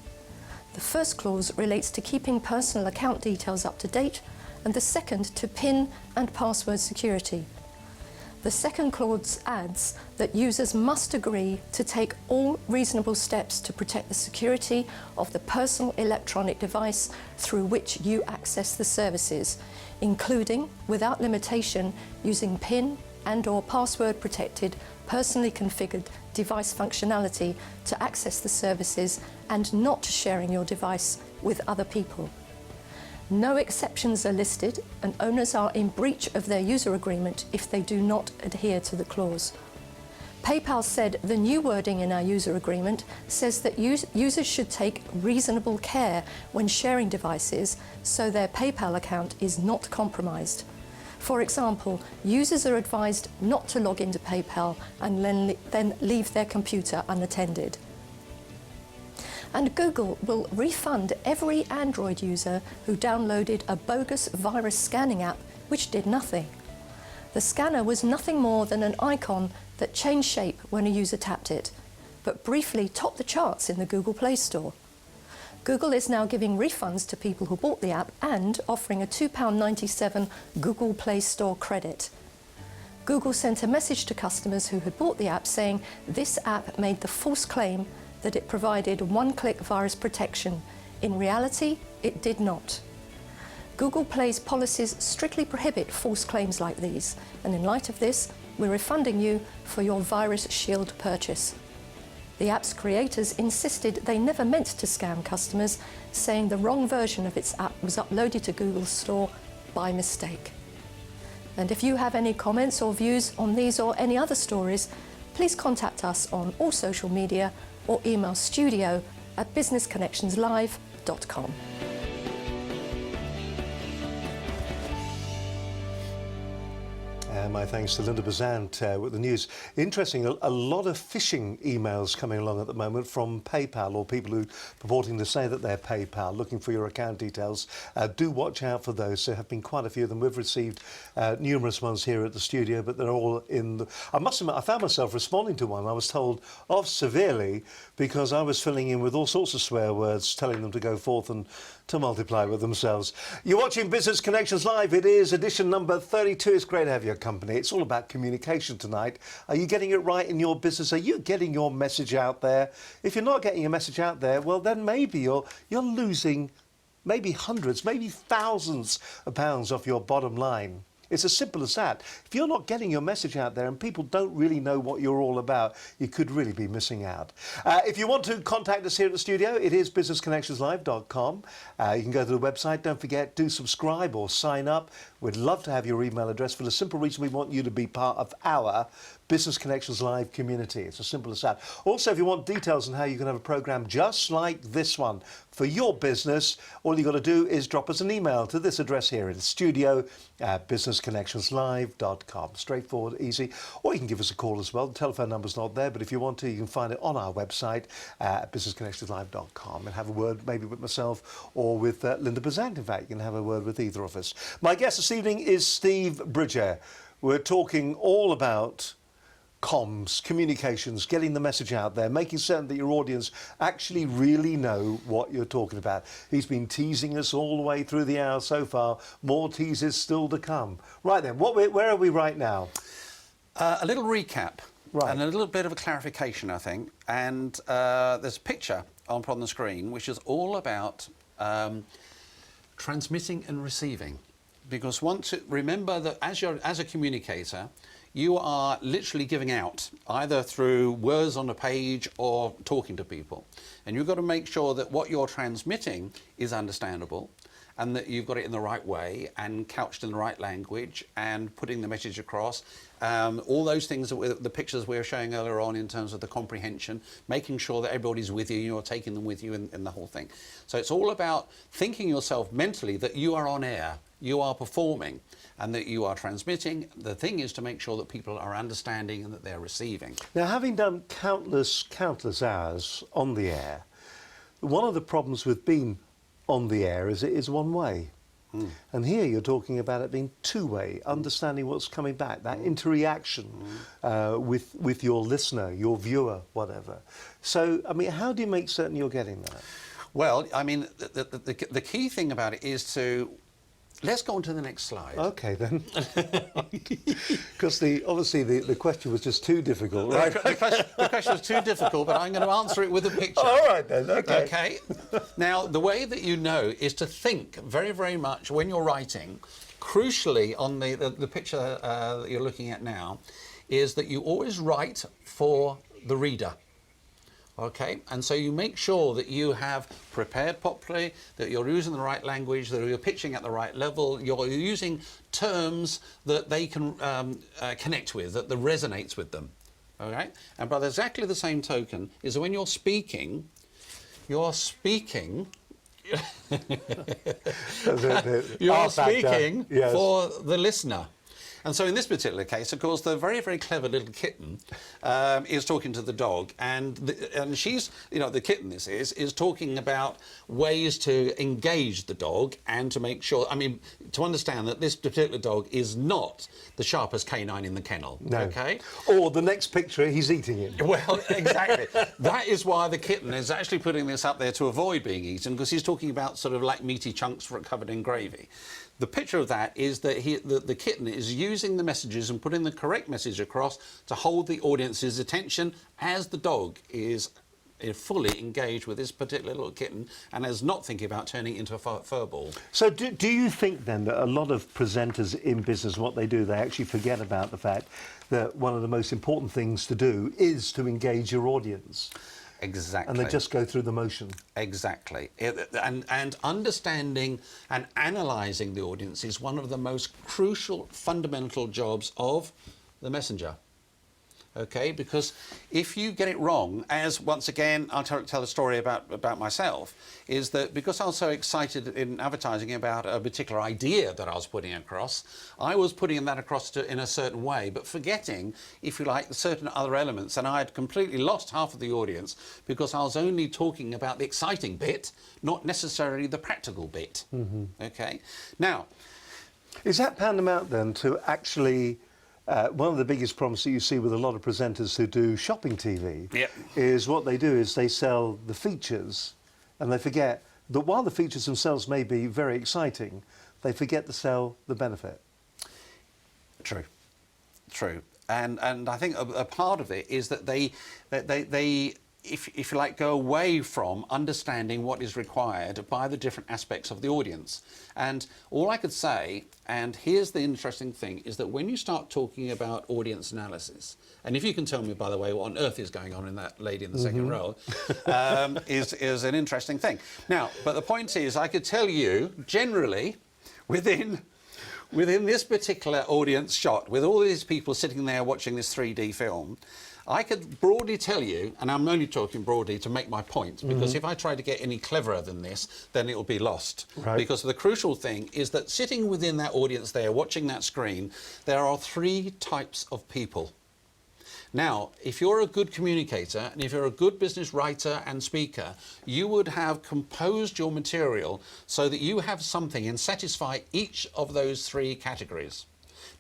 The first clause relates to keeping personal account details up to date, and the second to PIN and password security. The second clause adds that users must agree to take all reasonable steps to protect the security of the personal electronic device through which you access the services, including, without limitation, using PIN and/or password protected, personally configured device functionality to access the services and not sharing your device with other people. No exceptions are listed, and owners are in breach of their user agreement if they do not adhere to the clause. PayPal said the new wording in our user agreement says that users should take reasonable care when sharing devices so their PayPal account is not compromised. For example, users are advised not to log into PayPal and then leave their computer unattended. And Google will refund every Android user who downloaded a bogus virus scanning app which did nothing. The scanner was nothing more than an icon that changed shape when a user tapped it, but briefly topped the charts in the Google Play Store. Google is now giving refunds to people who bought the app and offering a £2.97 Google Play Store credit. Google sent a message to customers who had bought the app saying this app made the false claim that it provided one-click virus protection. In reality, it did not. Google Play's policies strictly prohibit false claims like these, and in light of this, we're refunding you for your Virus Shield purchase. The app's creators insisted they never meant to scam customers, saying the wrong version of its app was uploaded to Google's store by mistake. And if you have any comments or views on these or any other stories, please contact us on all social media or email studio@businessconnectionslive.com. And my thanks to Linda Bazant with the news. Interesting, a lot of phishing emails coming along at the moment from PayPal, or people who purporting to say that they're PayPal, looking for your account details. Do watch out for those. There have been quite a few of them. We've received numerous ones here at the studio, but they're all in the... I must admit, I found myself responding to one I was told off severely because I was filling in with all sorts of swear words, telling them to go forth and to multiply with themselves. You're watching Business Connections Live. It is edition number 32. It's great to have your company. It's all about communication tonight. Are you getting it right in your business? Are you getting your message out there? If you're not getting your message out there, well, then maybe you're losing maybe hundreds, maybe thousands of pounds off your bottom line. It's as simple as that. If you're not getting your message out there and people don't really know what you're all about, you could really be missing out. If you want to contact us here at the studio, it is businessconnectionslive.com. You can go to the website. Don't forget, do subscribe or sign up. We'd love to have your email address for the simple reason we want you to be part of our Business Connections Live community. It's as simple as that. Also, if you want details on how you can have a program just like this one for your business, all you've got to do is drop us an email to this address here in studio@businessconnectionslive.com. Straightforward, easy. Or you can give us a call as well. The telephone number's not there, but if you want to, you can find it on our website at businessconnectionslive.com and have a word maybe with myself or with Linda Bazant. In fact, you can have a word with either of us. My guest this evening is Steve Bridger. We're talking all about comms, communications, getting the message out there, making certain that your audience actually really know what you're talking about. He's been teasing us all the way through the hour so far. More teases still to come. Right then, where are we right now? A little recap. Right. And a little bit of a clarification, I think. And there's a picture up on the screen which is all about transmitting and receiving. Because remember that as a communicator, you are literally giving out, either through words on a page or talking to people. And you've got to make sure that what you're transmitting is understandable and that you've got it in the right way and couched in the right language and putting the message across. All those things, the pictures we were showing earlier on in terms of the comprehension, making sure that everybody's with you, you're taking them with you in the whole thing. So it's all about thinking yourself mentally that you are on air, you are performing, and that you are transmitting. The thing is to make sure that people are understanding and that they're receiving. Now, having done countless hours on the air, one of the problems with being on the air is it is one way. And here you're talking about it being two-way, understanding what's coming back, that interaction with your listener, your viewer, whatever. So, I mean, how do you make certain you're getting that? Well, I mean, the key thing about it is to Let's go on to the next slide. Okay then, because obviously the question was just too difficult, right? The question was too difficult, but I'm going to answer it with a picture. All right then. Okay. Okay. Now, the way that you know is to think very, very much when you're writing. Crucially, on the picture that you're looking at now, is that you always write for the reader. Okay, and so you make sure that you have prepared properly, that you're using the right language, that you're pitching at the right level, you're using terms that they can connect with, that resonates with them. All right, and by exactly the same token is that when you're speaking you're speaking Yes. for the listener. And so in this particular case, of course, the very, very clever little kitten is talking to the dog, and she's, you know, the kitten is talking about ways to engage the dog and to make sure, I mean, to understand that this particular dog is not the sharpest canine in the kennel. No. Okay? Or the next picture, he's eating it. Well, exactly. That is why the kitten is actually putting this up there to avoid being eaten, because he's talking about sort of like meaty chunks covered in gravy. The picture of that is that the kitten is using the messages and putting the correct message across to hold the audience's attention as the dog is fully engaged with this particular little kitten and is not thinking about turning it into a fur ball. So do you think then that a lot of presenters in business, what they do, they actually forget about the fact that one of the most important things to do is to engage your audience? Exactly. And they just go through the motion. Exactly. And understanding and analysing the audience is one of the most crucial, fundamental jobs of the messenger. Okay, because if you get it wrong, as once again I'll tell a story about myself, is that because I was so excited in advertising about a particular idea that I was putting across, I was putting that across in a certain way, but forgetting, if you like, certain other elements, and I had completely lost half of the audience because I was only talking about the exciting bit, not necessarily the practical bit. Mm-hmm. Okay, now, is that tantamount then to actually? One of the biggest problems that you see with a lot of presenters who do shopping TV is what they do is they sell the features, and they forget that while the features themselves may be very exciting, they forget to sell the benefit. True. And I think a part of it is that they if you like, go away from understanding what is required by the different aspects of the audience. And all I could say, and here's the interesting thing, is that when you start talking about audience analysis, and if you can tell me, by the way, what on earth is going on in that lady in the second row, is an interesting thing. Now, but the point is, I could tell you, generally, within this particular audience shot, with all these people sitting there watching this 3D film, I could broadly tell you, and I'm only talking broadly to make my point, because if I try to get any cleverer than this, then it will be lost. Right. Because the crucial thing is that sitting within that audience there, watching that screen, there are 3 types of people. Now, if you're a good communicator, and if you're a good business writer and speaker, you would have composed your material so that you have something and satisfy each of those 3 categories.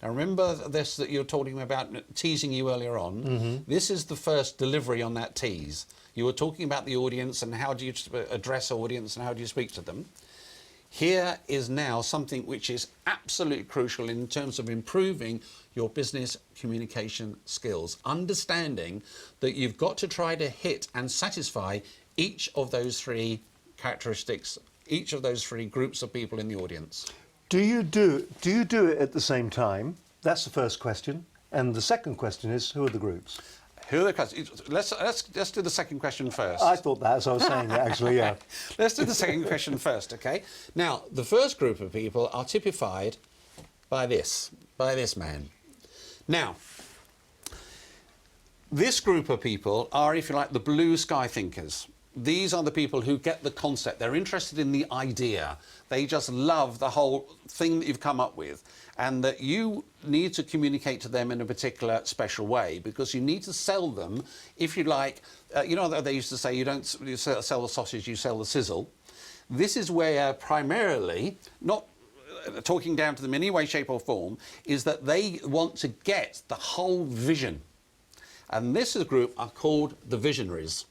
Now remember this that you were talking about, teasing you earlier on. This is the first delivery on that tease. You were talking about the audience and how do you address audience and how do you speak to them. Here is now something which is absolutely crucial in terms of improving your business communication skills. Understanding that you've got to try to hit and satisfy each of those 3 characteristics, each of those 3 groups of people in the audience. Do you do it at the same time? That's the first question. And the second question is, who are the groups? Who are the questions? Let's do the second question first. I thought that as I was saying it, actually, yeah. Let's do the second question first, okay? Now, the first group of people are typified by this man. Now, this group of people are, if you like, the blue sky thinkers. These are the people who get the concept. They're interested in the idea. They just love the whole thing that you've come up with, and that you need to communicate to them in a particular special way, because you need to sell them, if you like, you know, they used to say you don't sell the sausage, you sell the sizzle. This is where primarily, not talking down to them in any way, shape or form, is that they want to get the whole vision. And this group are called the visionaries.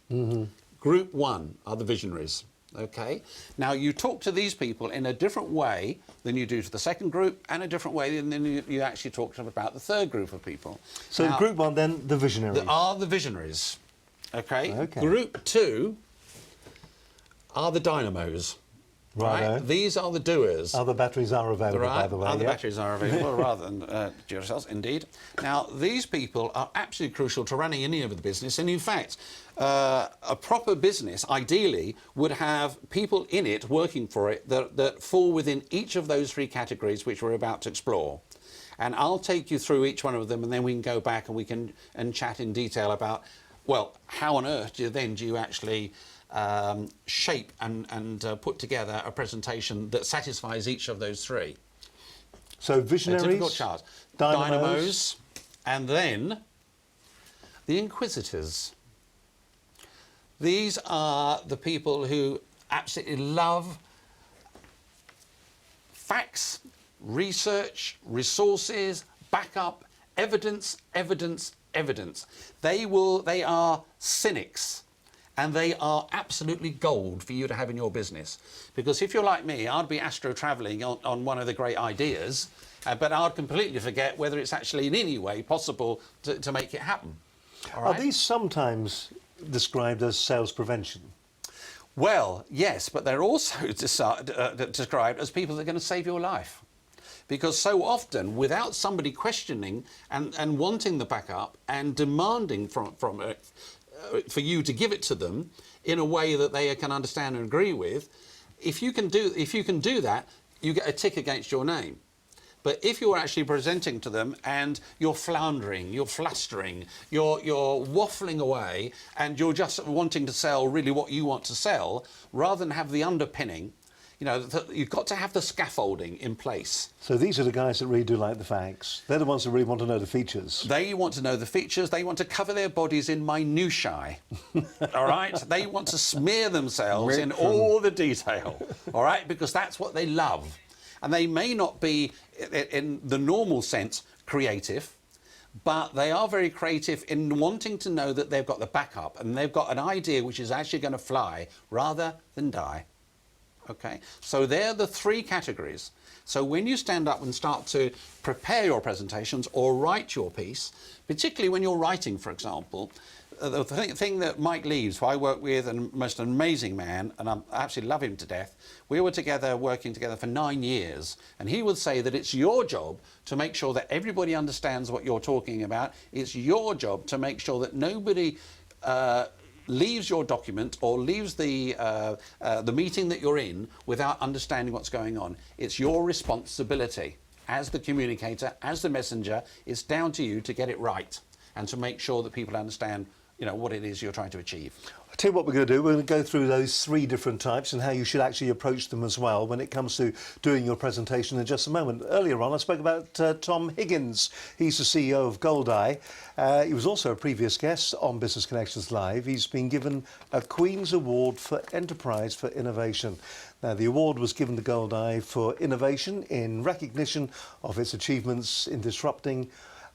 Group 1 are the visionaries, Okay. Now you talk to these people in a different way than you do to the second group, and a different way than you actually talk to them about the third group of people. So now, group one then, the visionaries. are the visionaries. Okay. Okay. Group two are the dynamos. Righto. Right. These are the doers. Other batteries are available, by the way. Other yeah. batteries are available rather than fuel cells, indeed. Now, these people are absolutely crucial to running any of the business, and in fact, a proper business, ideally, would have people in it working for it that fall within each of those three categories which we're about to explore. And I'll take you through each one of them, and then we can go back and we can chat in detail about, well, how on earth do you actually shape and put together a presentation that satisfies each of those three. So visionaries, A difficult chart. Dynamos, and then the inquisitors. These are the people who absolutely love facts, research, resources, backup, evidence, evidence, evidence. They are cynics. And they are absolutely gold for you to have in your business. Because if you're like me, I'd be astro-travelling on one of the great ideas, but I'd completely forget whether it's actually in any way possible to make it happen. All right? Are these sometimes described as sales prevention? Well, yes, but they're also described as people that are going to save your life. Because so often, without somebody questioning and wanting the backup and demanding from it, for you to give it to them in a way that they can understand and agree with, if you can do that, you get a tick against your name. But if you're actually presenting to them and you're floundering, you're flustering, you're waffling away, and you're just wanting to sell really what you want to sell, rather than have the underpinning, you know, you've got to have the scaffolding in place. So these are the guys that really do like the facts. They're the ones that really want to know the features. They want to know the features. They want to cover their bodies in minutiae. All right? They want to smear themselves in all the detail. All right? Because that's what they love. And they may not be, in the normal sense, creative, but they are very creative in wanting to know that they've got the backup and they've got an idea which is actually going to fly rather than die. Okay, so they're the three categories. So when you stand up and start to prepare your presentations or write your piece, particularly when you're writing, for example, the thing that Mike Leaves, who I work with, and most amazing man, and I absolutely love him to death, we were together, working together for 9 years, and he would say that it's your job to make sure that everybody understands what you're talking about. It's your job to make sure that nobody leaves your document or leaves the meeting that you're in without understanding what's going on. It's your responsibility as the communicator, as the messenger. It's down to you to get it right and to make sure that people understand, you know, what it is you're trying to achieve. I'll tell you what we're going to do. We're going to go through those three different types and how you should actually approach them as well when it comes to doing your presentation in just a moment. Earlier on, I spoke about Tom Higgins. He's the CEO of Goldeye. He was also a previous guest on Business Connections Live. He's been given a Queen's Award for Enterprise for Innovation. Now, the award was given to Goldeye for innovation in recognition of its achievements in disrupting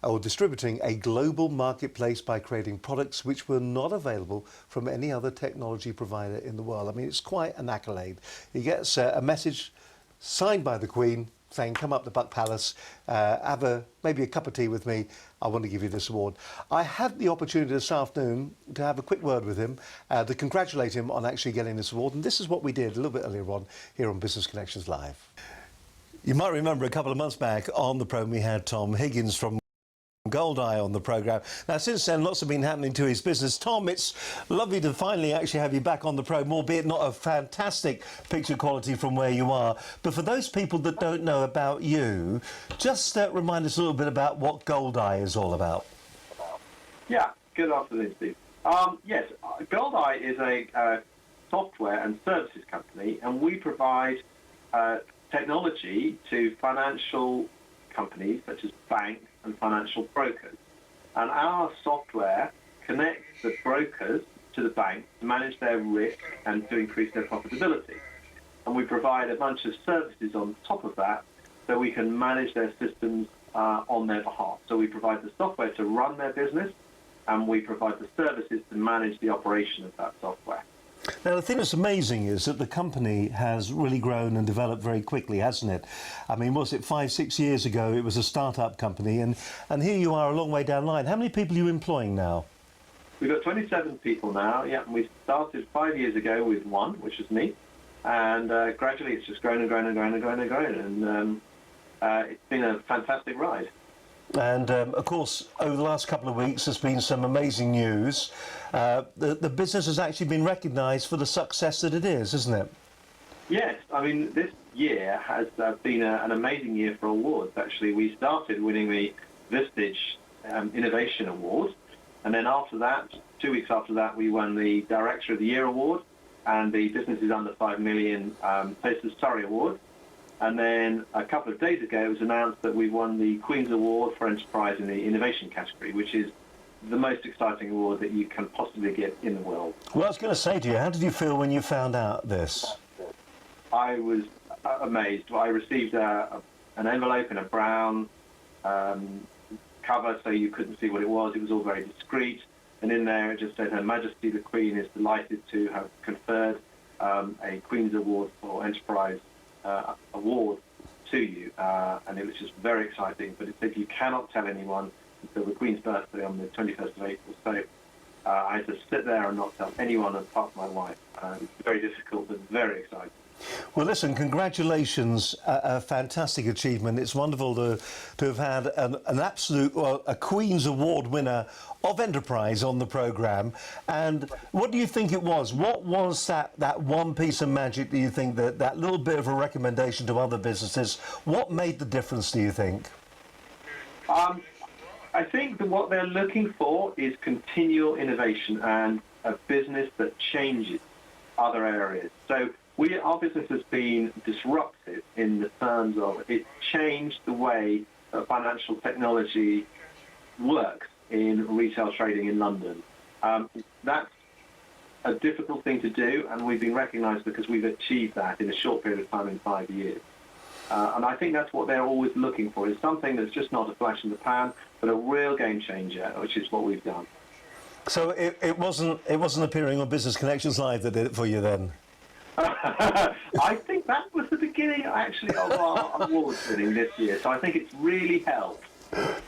or distributing a global marketplace by creating products which were not available from any other technology provider in the world. I mean, it's quite an accolade. He gets a message signed by the Queen saying, come up to Buck Palace, have maybe a cup of tea with me. I want to give you this award. I had the opportunity this afternoon to have a quick word with him, to congratulate him on actually getting this award. And this is what we did a little bit earlier on here on Business Connections Live. You might remember a couple of months back on the programme we had Tom Higgins from Goldeye on the programme. Now, since then, lots have been happening to his business. Tom, it's lovely to finally actually have you back on the programme, albeit not a fantastic picture quality from where you are. But for those people that don't know about you, just remind us a little bit about what Goldeye is all about. Yeah, good afternoon, Steve. Yes, Goldeye is a software and services company, and we provide technology to financial companies such as banks and financial brokers. And our software connects the brokers to the banks to manage their risk and to increase their profitability. And we provide a bunch of services on top of that so we can manage their systems on their behalf. So we provide the software to run their business, and we provide the services to manage the operation of that software. Now, the thing that's amazing is that the company has really grown and developed very quickly, hasn't it? I mean, was it 5, 6 years ago? It was a start-up company, and here you are a long way down the line. How many people are you employing now? We've got 27 people now, yeah, and we started 5 years ago with one, which is me, and gradually it's just grown and grown and grown and grown and grown, and it's been a fantastic ride. And of course, over the last couple of weeks, there's been some amazing news. The business has actually been recognised for the success that it is, isn't it? Yes, I mean, this year has been an amazing year for awards. Actually, we started winning the Vistage Innovation Award, and then after that, 2 weeks after that, we won the Director of the Year Award and the Businesses Under 5 Million Places Surrey Award. And then a couple of days ago, it was announced that we won the Queen's Award for Enterprise in the Innovation category, which is the most exciting award that you can possibly get in the world. Well, I was going to say to you, how did you feel when you found out this? I was amazed. I received an envelope in a brown cover, so you couldn't see what it was. It was all very discreet. And in there, it just said, Her Majesty the Queen is delighted to have conferred a Queen's Award for Enterprise award to you, and it was just very exciting. But it said you cannot tell anyone until the Queen's birthday on the 21st of April. So I had to sit there and not tell anyone apart from my wife. It's very difficult, but very exciting. Well, listen, congratulations, a fantastic achievement. It's wonderful to have had an absolute, well, a Queen's Award winner of Enterprise on the programme. And what do you think it was? What was that one piece of magic, do you think, that little bit of a recommendation to other businesses? What made the difference, do you think? I think that what they're looking for is continual innovation and a business that changes other areas. So our business has been disruptive in the terms of it changed the way that financial technology works in retail trading in London. That's a difficult thing to do, and we've been recognised because we've achieved that in a short period of time in 5 years. And I think that's what they're always looking for, is something that's just not a flash in the pan, but a real game changer, which is what we've done. So it wasn't appearing on Business Connections Live that did it for you then? I think that was the beginning, actually, of our awards winning this year, so I think it's really helped.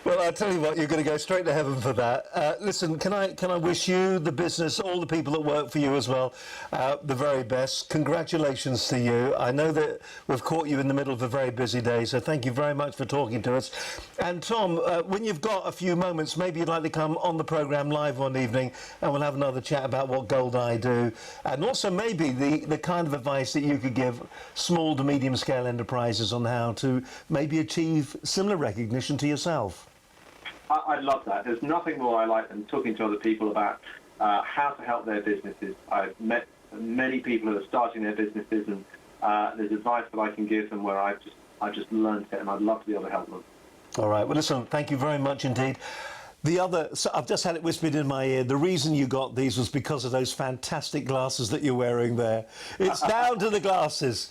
Well, I'll tell you what, you're going to go straight to heaven for that. Listen, can I wish you, the business, all the people that work for you as well, the very best. Congratulations to you. I know that we've caught you in the middle of a very busy day, so thank you very much for talking to us. And Tom, when you've got a few moments, maybe you'd like to come on the programme live one evening and we'll have another chat about what Goldeye do, and also maybe the kind of advice that you could give small to medium scale enterprises on how to maybe achieve similar recognition to yourself. I'd love that. There's nothing more I like than talking to other people about how to help their businesses. I've met many people who are starting their businesses, and there's advice that I can give them where I've just learned it, and I'd love to be able to help them. All right. Well, listen, thank you very much indeed. So I've just had it whispered in my ear. The reason you got these was because of those fantastic glasses that you're wearing there. It's down to the glasses.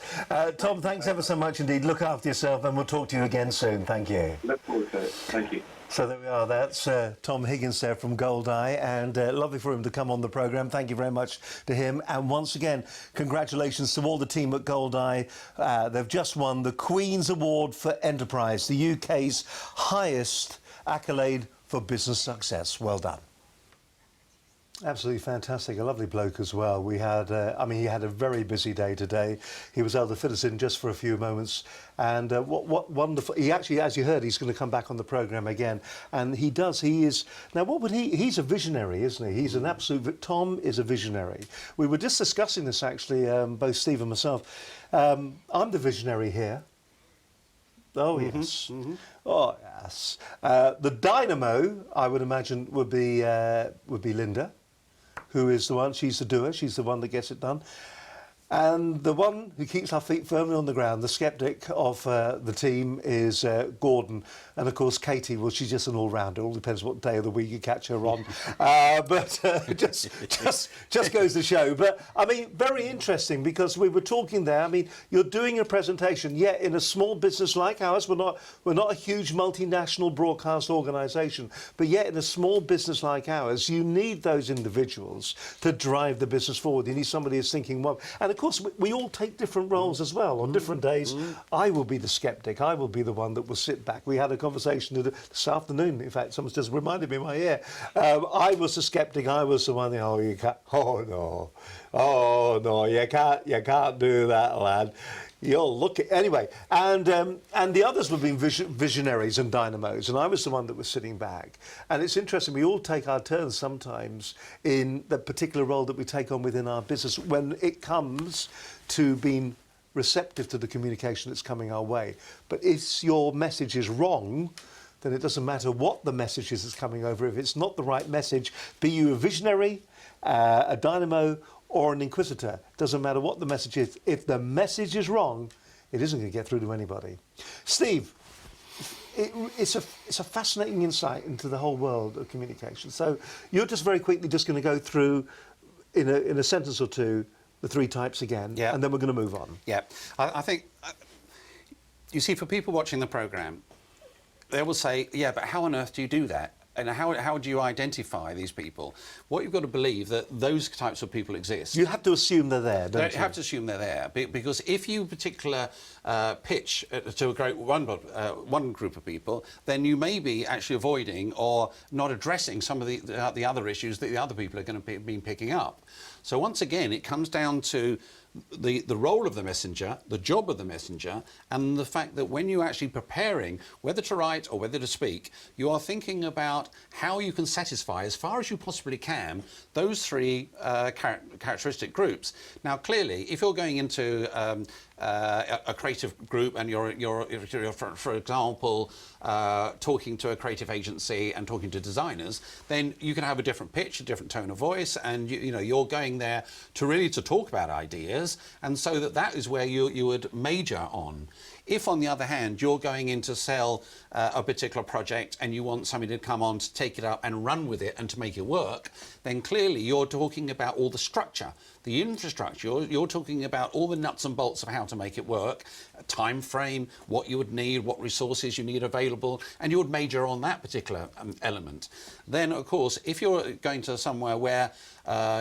Tom, thanks ever so much indeed. Look after yourself, and we'll talk to you again soon. Thank you. Look forward to it. Thank you. So there we are. That's Tom Higgins there from Goldeye, and lovely for him to come on the programme. Thank you very much to him. And once again, congratulations to all the team at Goldeye. They've just won the Queen's Award for Enterprise, the UK's highest accolade for business success. Well done. Absolutely fantastic. A lovely bloke as well. We had, he had a very busy day today. He was able to fit us in just for a few moments. And what wonderful. He actually, as you heard, he's going to come back on the programme again. And he does. He is. Now, what would he's a visionary, isn't he? He's an absolute. Tom is a visionary. We were just discussing this, actually, both Steve and myself. I'm the visionary here. Oh, yes. Mm-hmm. Oh, yes. The dynamo, I would imagine, would be Linda, who is the one. She's the doer. She's the one that gets it done. And the one who keeps our feet firmly on the ground, the skeptic of the team, is Gordon. And of course, Katie, well, she's just an all-rounder. It all depends what day of the week you catch her on. But just goes to show. But I mean, very interesting, because we were talking there. I mean, you're doing a presentation, yet in a small business like ours, we're not a huge multinational broadcast organisation, but yet in a small business like ours, you need those individuals to drive the business forward. You need somebody who's thinking, well, and of course, we all take different roles as well. On different days, I will be the skeptic. I will be the one that will sit back. We had a conversation this afternoon. In fact, someone's just reminded me in my ear. I was the skeptic. I was the one. Oh, you can't. Oh no, you can't do that, lad. You'll look at anyway. And the others were being visionaries and dynamos, and I was the one that was sitting back. And it's interesting. We all take our turns sometimes in the particular role that we take on within our business when it comes to being receptive to the communication that's coming our way. But if your message is wrong, then it doesn't matter what the message is that's coming over. If it's not the right message, be you a visionary, a dynamo, or an inquisitor, doesn't matter what the message is. If the message is wrong, it isn't going to get through to anybody. Steve, it's a fascinating insight into the whole world of communication. So you're just very quickly just going to go through, in a sentence or two, the three types again, and then we're going to move on. Yeah, I think, you see, for people watching the programme, they will say, yeah, but how on earth do you do that? And how do you identify these people? What you've got to believe that those types of people exist. You have to assume they're there, don't you? You have to assume they're there, because if you particular pitch to one group of people, then you may be actually avoiding or not addressing some of the other issues that the other people are going to be picking up. So once again, it comes down to the role of the messenger, the job of the messenger, and the fact that when you're actually preparing whether to write or whether to speak, you are thinking about how you can satisfy, as far as you possibly can, those three characteristic groups. Now, clearly, if you're going into a creative group and you're for example, talking to a creative agency and talking to designers, then you can have a different pitch, a different tone of voice, and you're going there to talk about ideas, and so that is where you would major on. If, on the other hand, you're going in to sell a particular project and you want somebody to come on to take it up and run with it and to make it work, then clearly you're talking about all the structure, the infrastructure. You're talking about all the nuts and bolts of how to make it work, a time frame, what you would need, what resources you need available, and you would major on that particular element. Then, of course, if you're going to somewhere where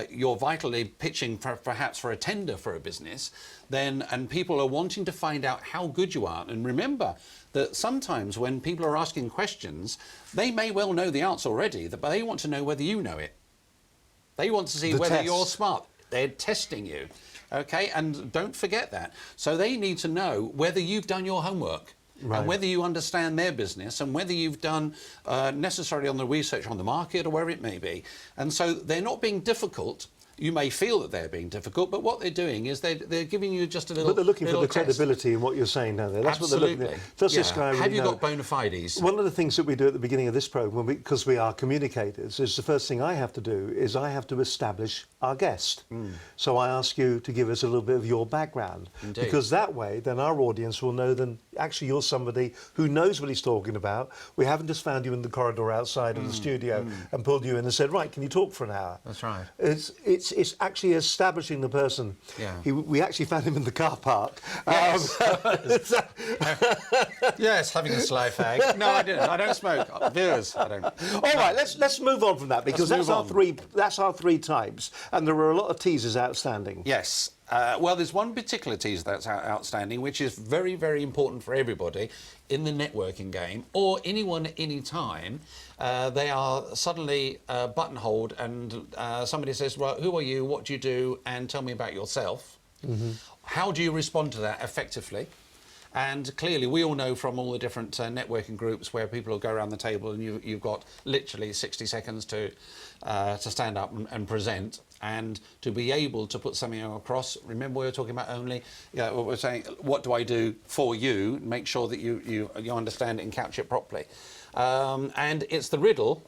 you're vitally pitching perhaps for a tender for a business, and people are wanting to find out how good you are. And remember that sometimes when people are asking questions, they may well know the answer already, but they want to know whether you know it. They want to see whether you're smart. They're testing you, okay? And don't forget that. So they need to know whether you've done your homework. Right. And whether you understand their business, and whether you've done necessarily on the research on the market or wherever it may be. And so they're not being difficult. You may feel that they're being difficult, but what they're doing is they're giving you just a little. But they're looking for the test. credibility in what you're saying down there. That's Absolutely. what they're looking at. Does this guy really have you know? got bona fides? One of the things that we do at the beginning of this programme, because we are communicators, is the first thing I have to do is I have to establish our guest. So I ask you to give us a little bit of your background. Indeed. Because that way, then our audience will know that actually you're somebody who knows what he's talking about. We haven't just found you in the corridor outside of the studio and pulled you in and said, right, can you talk for an hour? That's right. It's actually establishing the person. Yeah. We actually found him in the car park. Yes, yes, having a sly fag. No, I didn't. I don't smoke. Viewers, I don't. All right, let's move on from that, because that's our three types, and there are a lot of teasers outstanding. Yes. Well, there's one particular teaser that's outstanding, which is very, very important for everybody in the networking game, or anyone at any time. They are suddenly buttonholed, and somebody says, well, who are you, what do you do, and tell me about yourself. How do you respond to that effectively? And clearly, we all know from all the different networking groups where people will go around the table and you've got literally 60 seconds to stand up and present, and to be able to put something across. Remember, we were talking about only, we're saying, what do I do for you? Make sure that you understand it and couch it properly. And it's the riddle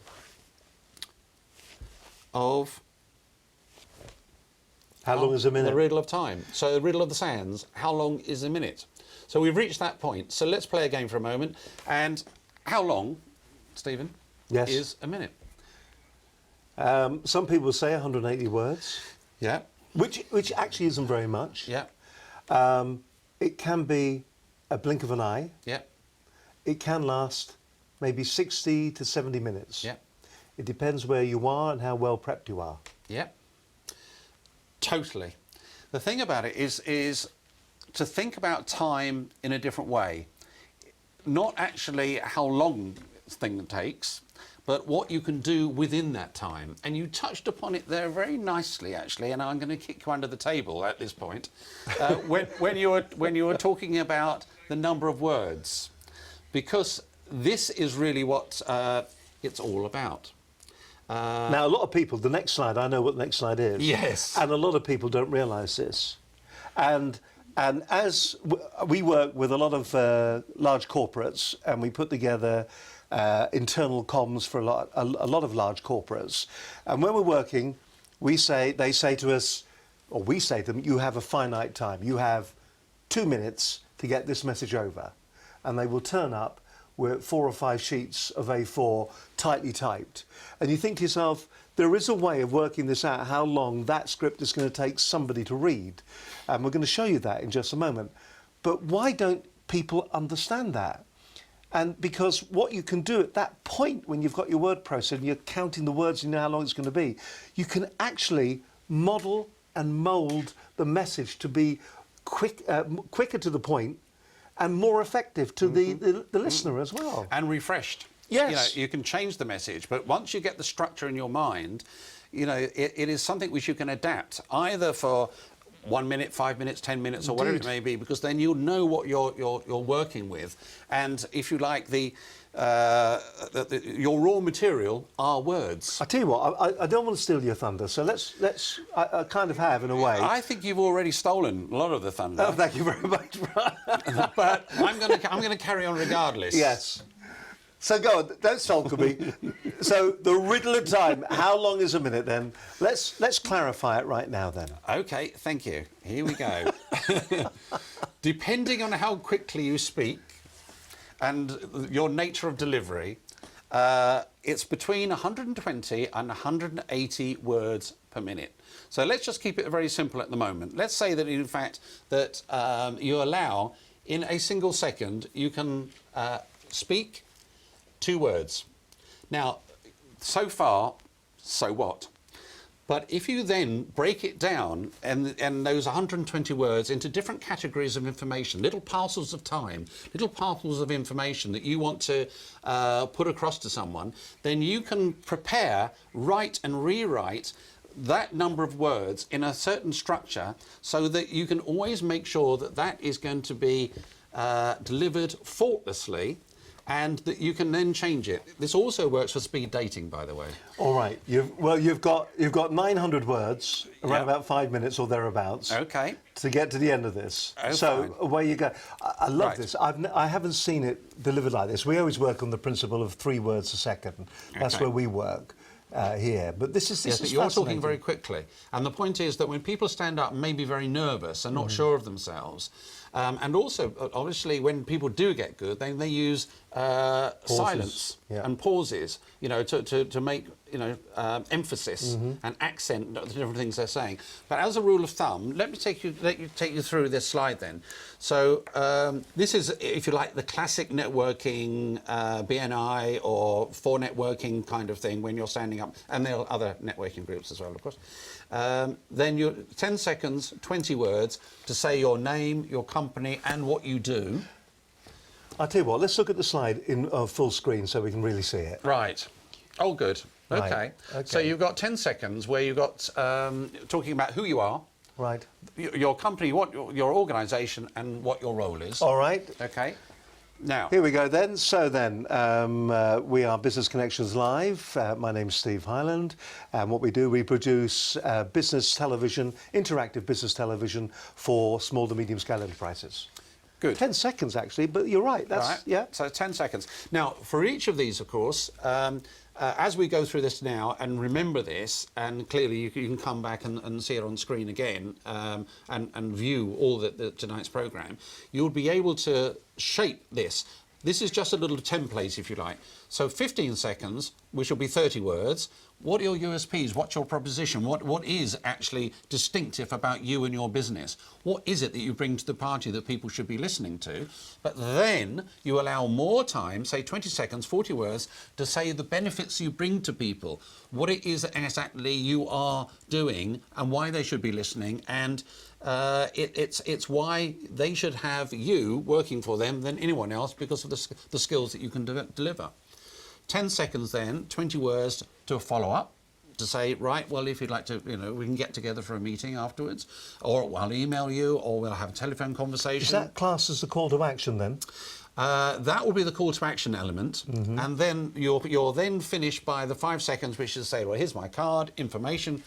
of How long is a minute? The riddle of time. So the riddle of the sands, how long is a minute? So we've reached that point. So let's play a game for a moment. And how long, Stephen, Yes. is a minute? Some people say 180 words, Yeah, which actually isn't very much. yeah, It can be a blink of an eye. yeah, It can last maybe 60 to 70 minutes. yeah, It depends where you are and how well prepped you are. yeah. Totally. The thing about it is to think about time in a different way. Not actually how long this thing takes, but what you can do within that time. And you touched upon it there very nicely, actually, and I'm going to kick you under the table at this point. When you were talking about the number of words, because this is really what it's all about. Now, a lot of people, the next slide, I know what the next slide is. Yes. And a lot of people don't realise this. And as we work with a lot of large corporates, and we put together internal comms for a lot of large corporates. And when we're working, they say to us, or we say to them, you have a finite time. You have 2 minutes to get this message over. And they will turn up with 4 or 5 sheets of A4 tightly typed. And you think to yourself, there is a way of working this out, how long that script is going to take somebody to read. And we're going to show you that in just a moment. But why don't people understand that? And because what you can do at that point, when you've got your word processor and you're counting the words, you know how long it's going to be, you can actually model and mould the message to be quicker to the point and more effective to the listener as well. And refreshed. Yes. You know, you can change the message, but once you get the structure in your mind, you know, it is something which you can adapt, either for 1 minute, 5 minutes, 10 minutes, or whatever it may be, because then you'll know what you're working with. And if you like, your raw material are words. I tell you what, I don't want to steal your thunder, so let's I kind of have in a way. I think you've already stolen a lot of the thunder. Oh, thank you very much. But I'm going to carry on regardless. Yes. So go on, don't sulk me. So the riddle of time, how long is a minute then? Let's clarify it right now then. Okay, thank you. Here we go. Depending on how quickly you speak and your nature of delivery, it's between 120 and 180 words per minute. So let's just keep it very simple at the moment. Let's say that in fact that you allow in a single second you can speak 2 words. Now, so far, so what? But if you then break it down and those 120 words into different categories of information, little parcels of time, little parcels of information that you want to put across to someone, then you can prepare, write and rewrite that number of words in a certain structure so that you can always make sure that that is going to be delivered faultlessly, and that you can then change it. This also works for speed dating, by the way. All right. You've got 900 words, around Yep. about 5 minutes or thereabouts. Okay. To get to the end of this. Oh, so fine. away you go. I love Right. this. I haven't seen it delivered like this. We always work on the principle of 3 words a second. That's Okay. where we work here. But this Yes, is but you're talking fascinating. very quickly. And the point is that when people stand up and may be very nervous and not sure of themselves, and also, obviously, when people do get good, they use silence Yeah. and pauses, you know, to make, you know, emphasis and accent the different things they're saying. But as a rule of thumb, let you take you through this slide then. So this is, if you like, the classic networking BNI or for networking kind of thing when you're standing up, and there are other networking groups as well, of course. Then you're 10 seconds, 20 words to say your name, your company, and what you do. I'll tell you what, let's look at the slide in full screen so we can really see it. Right. Oh, good. Right. Okay. Okay. So you've got 10 seconds where you've got talking about who you are, Right. your company, what your organisation, and what your role is. All right. Okay. Now. Here we go then. So then, we are Business Connections Live. My name's Steve Hyland. And what we do, we produce business television, interactive business television for small to medium scale enterprises. Good. 10 seconds actually, but you're right. That's, Right. yeah. So 10 seconds. Now, for each of these, of course, as we go through this now and remember this, and clearly you can come back and see it on screen again, and view all tonight's programme, you'll be able to shape this. This is just a little template, if you like. So 15 seconds, which will be 30 words. What are your USPs? What's your proposition? What is actually distinctive about you and your business? What is it that you bring to the party that people should be listening to? But then you allow more time, say 20 seconds, 40 words, to say the benefits you bring to people, what it is exactly you are doing and why they should be listening, and it's why they should have you working for them than anyone else because of the skills that you can deliver. 10 seconds then, 20 words to follow up, to say, right, well, if you'd like to, we can get together for a meeting afterwards, or I'll email you, or we'll have a telephone conversation. Is that classed as the call to action then? That will be the call to action element, and then you're then finished by the 5 seconds, which is to say, well, here's my card, information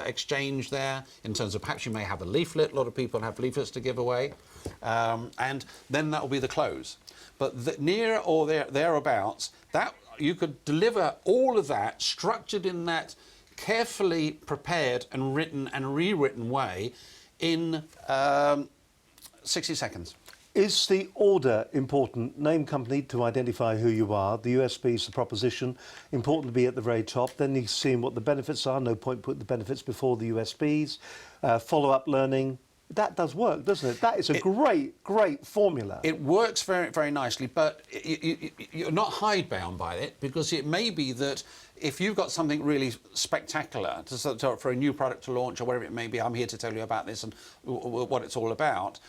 exchange there, in terms of perhaps you may have a leaflet. A lot of people have leaflets to give away, and then that will be the close. But near or thereabouts, that you could deliver all of that structured in that carefully prepared and written and rewritten way in 60 seconds. Is the order important? Name, company to identify who you are. The USPs, the proposition, important to be at the very top. Then you're seeing what the benefits are. No point putting the benefits before the USPs. Follow-up learning. That does work, doesn't it? That is a great formula. It works very, very nicely, but you're not hidebound by it, because it may be that if you've got something really spectacular for a new product to launch or whatever it may be, I'm here to tell you about this and what it's all about.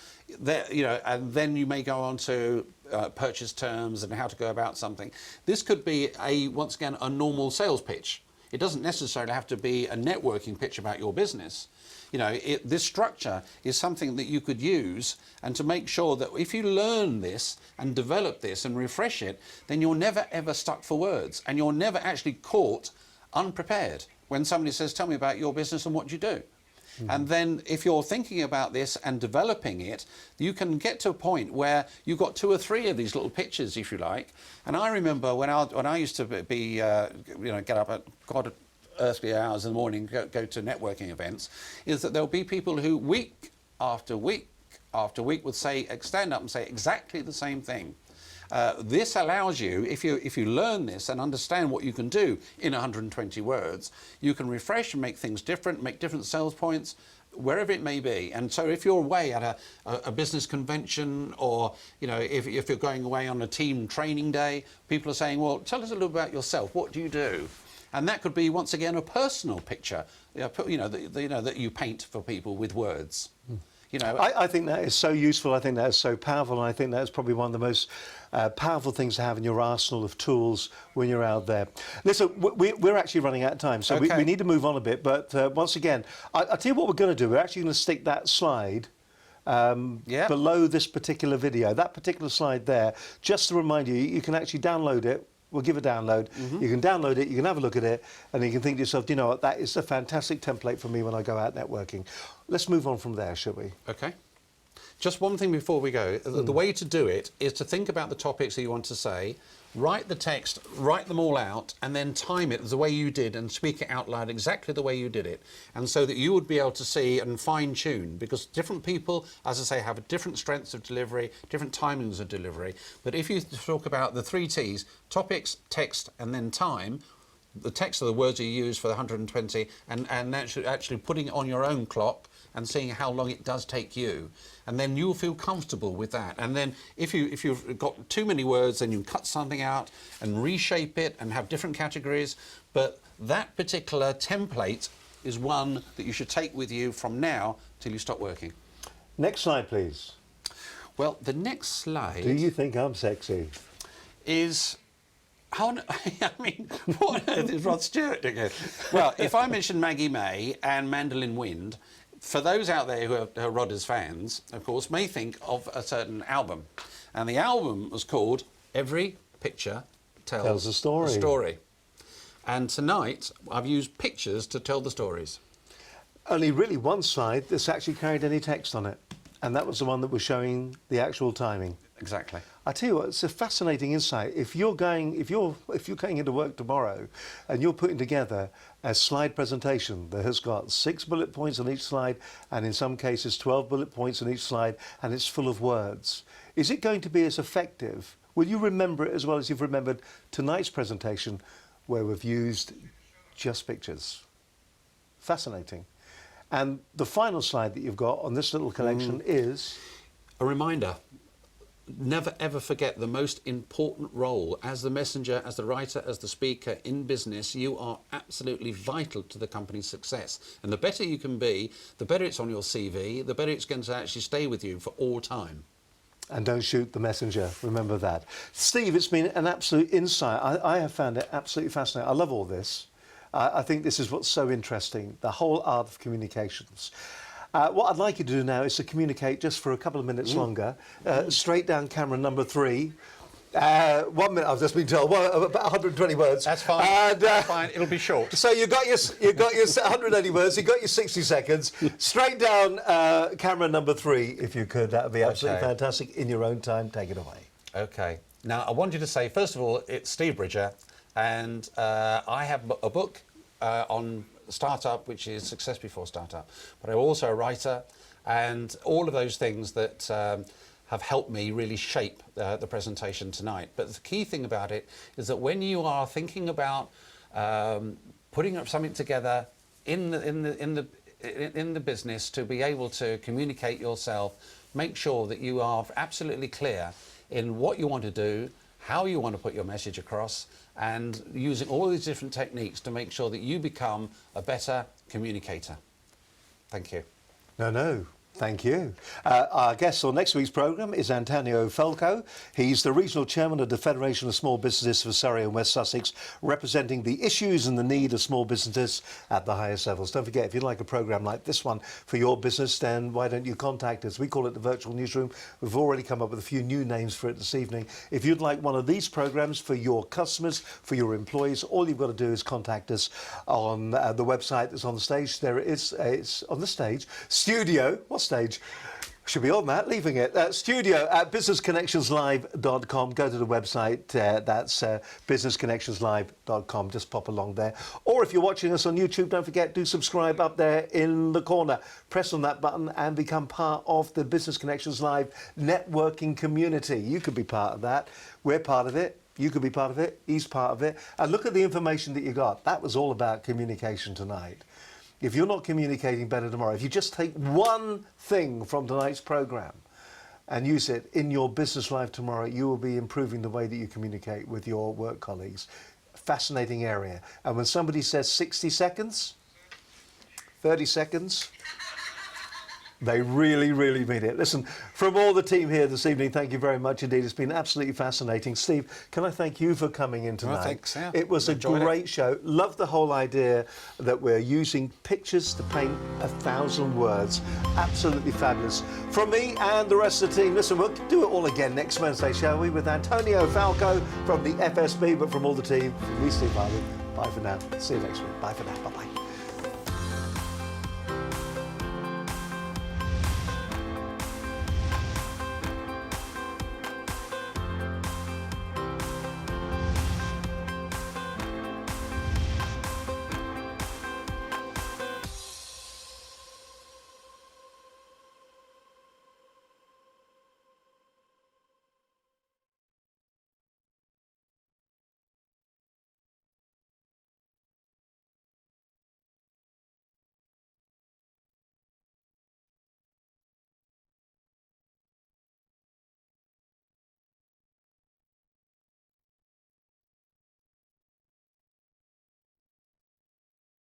And then you may go on to purchase terms and how to go about something. This could be once again a normal sales pitch. It doesn't necessarily have to be a networking pitch about your business. This structure is something that you could use, and to make sure that if you learn this and develop this and refresh it, then you're never ever stuck for words, and you're never actually caught unprepared when somebody says, tell me about your business and what you do. And then if you're thinking about this and developing it, you can get to a point where you've got 2 or 3 of these little pitches, if you like. And I remember when I used to be, get up at earthly hours in the morning, go to networking events, is that there'll be people who week after week after week would stand up and say exactly the same thing. This allows you, if you learn this and understand what you can do in 120 words, you can refresh and make things different, make different sales points, wherever it may be. And so if you're away at a business convention, or if you're going away on a team training day, people are saying, well, tell us a little about yourself. What do you do? And that could be, once again, a personal picture, that you paint for people with words. I think that is so useful. I think that is so powerful, and I think that is probably one of the most powerful things to have in your arsenal of tools when you're out there. Listen, we're actually running out of time, so okay. we need to move on a bit. But once again, I'll tell you what we're going to do. We're actually going to stick that slide below this particular video, that particular slide there, just to remind you, you can actually download it. We'll give a download. You can download it, you can have a look at it, and you can think to yourself, do you know what, that is a fantastic template for me when I go out networking. Let's move on from there, shall we? Okay. Just one thing before we go. The way to do it is to think about the topics that you want to say, write the text, write them all out, and then time it the way you did and speak it out loud exactly the way you did it. And so that you would be able to see and fine-tune, because different people, as I say, have different strengths of delivery, different timings of delivery. But if you talk about the 3 T's, topics, text, and then time, the text are the words you use for the 120, and actually putting it on your own clock and seeing how long it does take you, and then you'll feel comfortable with that. And then if you've got too many words, then you can cut something out and reshape it and have different categories. But that particular template is one that you should take with you from now till you stop working. Next slide, please. Well, the next slide... Do you think I'm sexy? ...is... I mean, what on earth is Rod Stewart doing here? Well, if I mention Maggie May and Mandolin Wind, for those out there who are Rodder's fans, of course, may think of a certain album. And the album was called Every Picture Tells a Story. And tonight, I've used pictures to tell the stories. Only really one slide that's actually carried any text on it. And that was the one that was showing the actual timing. Exactly. I tell you what, it's a fascinating insight. If you're going into work tomorrow and you're putting together a slide presentation that has got 6 bullet points on each slide, and in some cases 12 bullet points on each slide, and it's full of words, is it going to be as effective? Will you remember it as well as you've remembered tonight's presentation, where we've used just pictures? Fascinating. And the final slide that you've got on this little collection is a reminder. Never ever forget the most important role as the messenger, as the writer, as the speaker in business. You are absolutely vital to the company's success. And the better you can be, the better it's on your CV, the better it's going to actually stay with you for all time. And don't shoot the messenger, remember that. Steve, it's been an absolute insight. I have found it absolutely fascinating. I love all this. I think this is what's so interesting, the whole art of communications. What I'd like you to do now is to communicate just for a couple of minutes longer. Straight down camera number 3. 1 minute, I've just been told, about 120 words. That's fine. And, that's fine. It'll be short. So you got your 180 words. You got your 60 seconds. Straight down camera number 3, if you could. That would be absolutely fantastic. In your own time, take it away. Okay. Now I want you to say, first of all, it's Steve Bridger, and I have a book on startup, which is Success Before Startup. But I'm also a writer, and all of those things that have helped me really shape the presentation tonight. But the key thing about it is that when you are thinking about putting up something together in the business to be able to communicate yourself, make sure that you are absolutely clear in what you want to do, how you want to put your message across, and using all these different techniques to make sure that you become a better communicator. Thank you. No, thank you. Our guest on next week's programme is Antonio Falco. He's the Regional Chairman of the Federation of Small Businesses for Surrey and West Sussex, representing the issues and the need of small businesses at the highest levels. Don't forget, if you'd like a programme like this one for your business, then why don't you contact us? We call it the Virtual Newsroom. We've already come up with a few new names for it this evening. If you'd like one of these programmes for your customers, for your employees, all you've got to do is contact us on the website that's on the stage. There it is. It's on the stage. Studio. What stage? Should be on that, leaving it. Studio at businessconnectionslive.com. Go to the website, that's businessconnectionslive.com. Just pop along there. Or if you're watching us on YouTube, don't forget to subscribe up there in the corner. Press on that button and become part of the Business Connections Live networking community. You could be part of that. We're part of it. You could be part of it. He's part of it. And look at the information that you got. That was all about communication tonight. If you're not communicating better tomorrow, if you just take one thing from tonight's programme and use it in your business life tomorrow, you will be improving the way that you communicate with your work colleagues. Fascinating area. And when somebody says 60 seconds, 30 seconds, they really, really mean it. Listen, from all the team here this evening, thank you very much indeed. It's been absolutely fascinating. Steve, can I thank you for coming in tonight? Well, thanks, yeah. It was a great show. Love the whole idea that we're using pictures to paint 1,000 words. Absolutely fabulous. From me and the rest of the team, listen, we'll do it all again next Wednesday, shall we? With Antonio Falco from the FSB, but from all the team, from me, Steve Harley. Bye for now. See you next week. Bye for now. Bye-bye.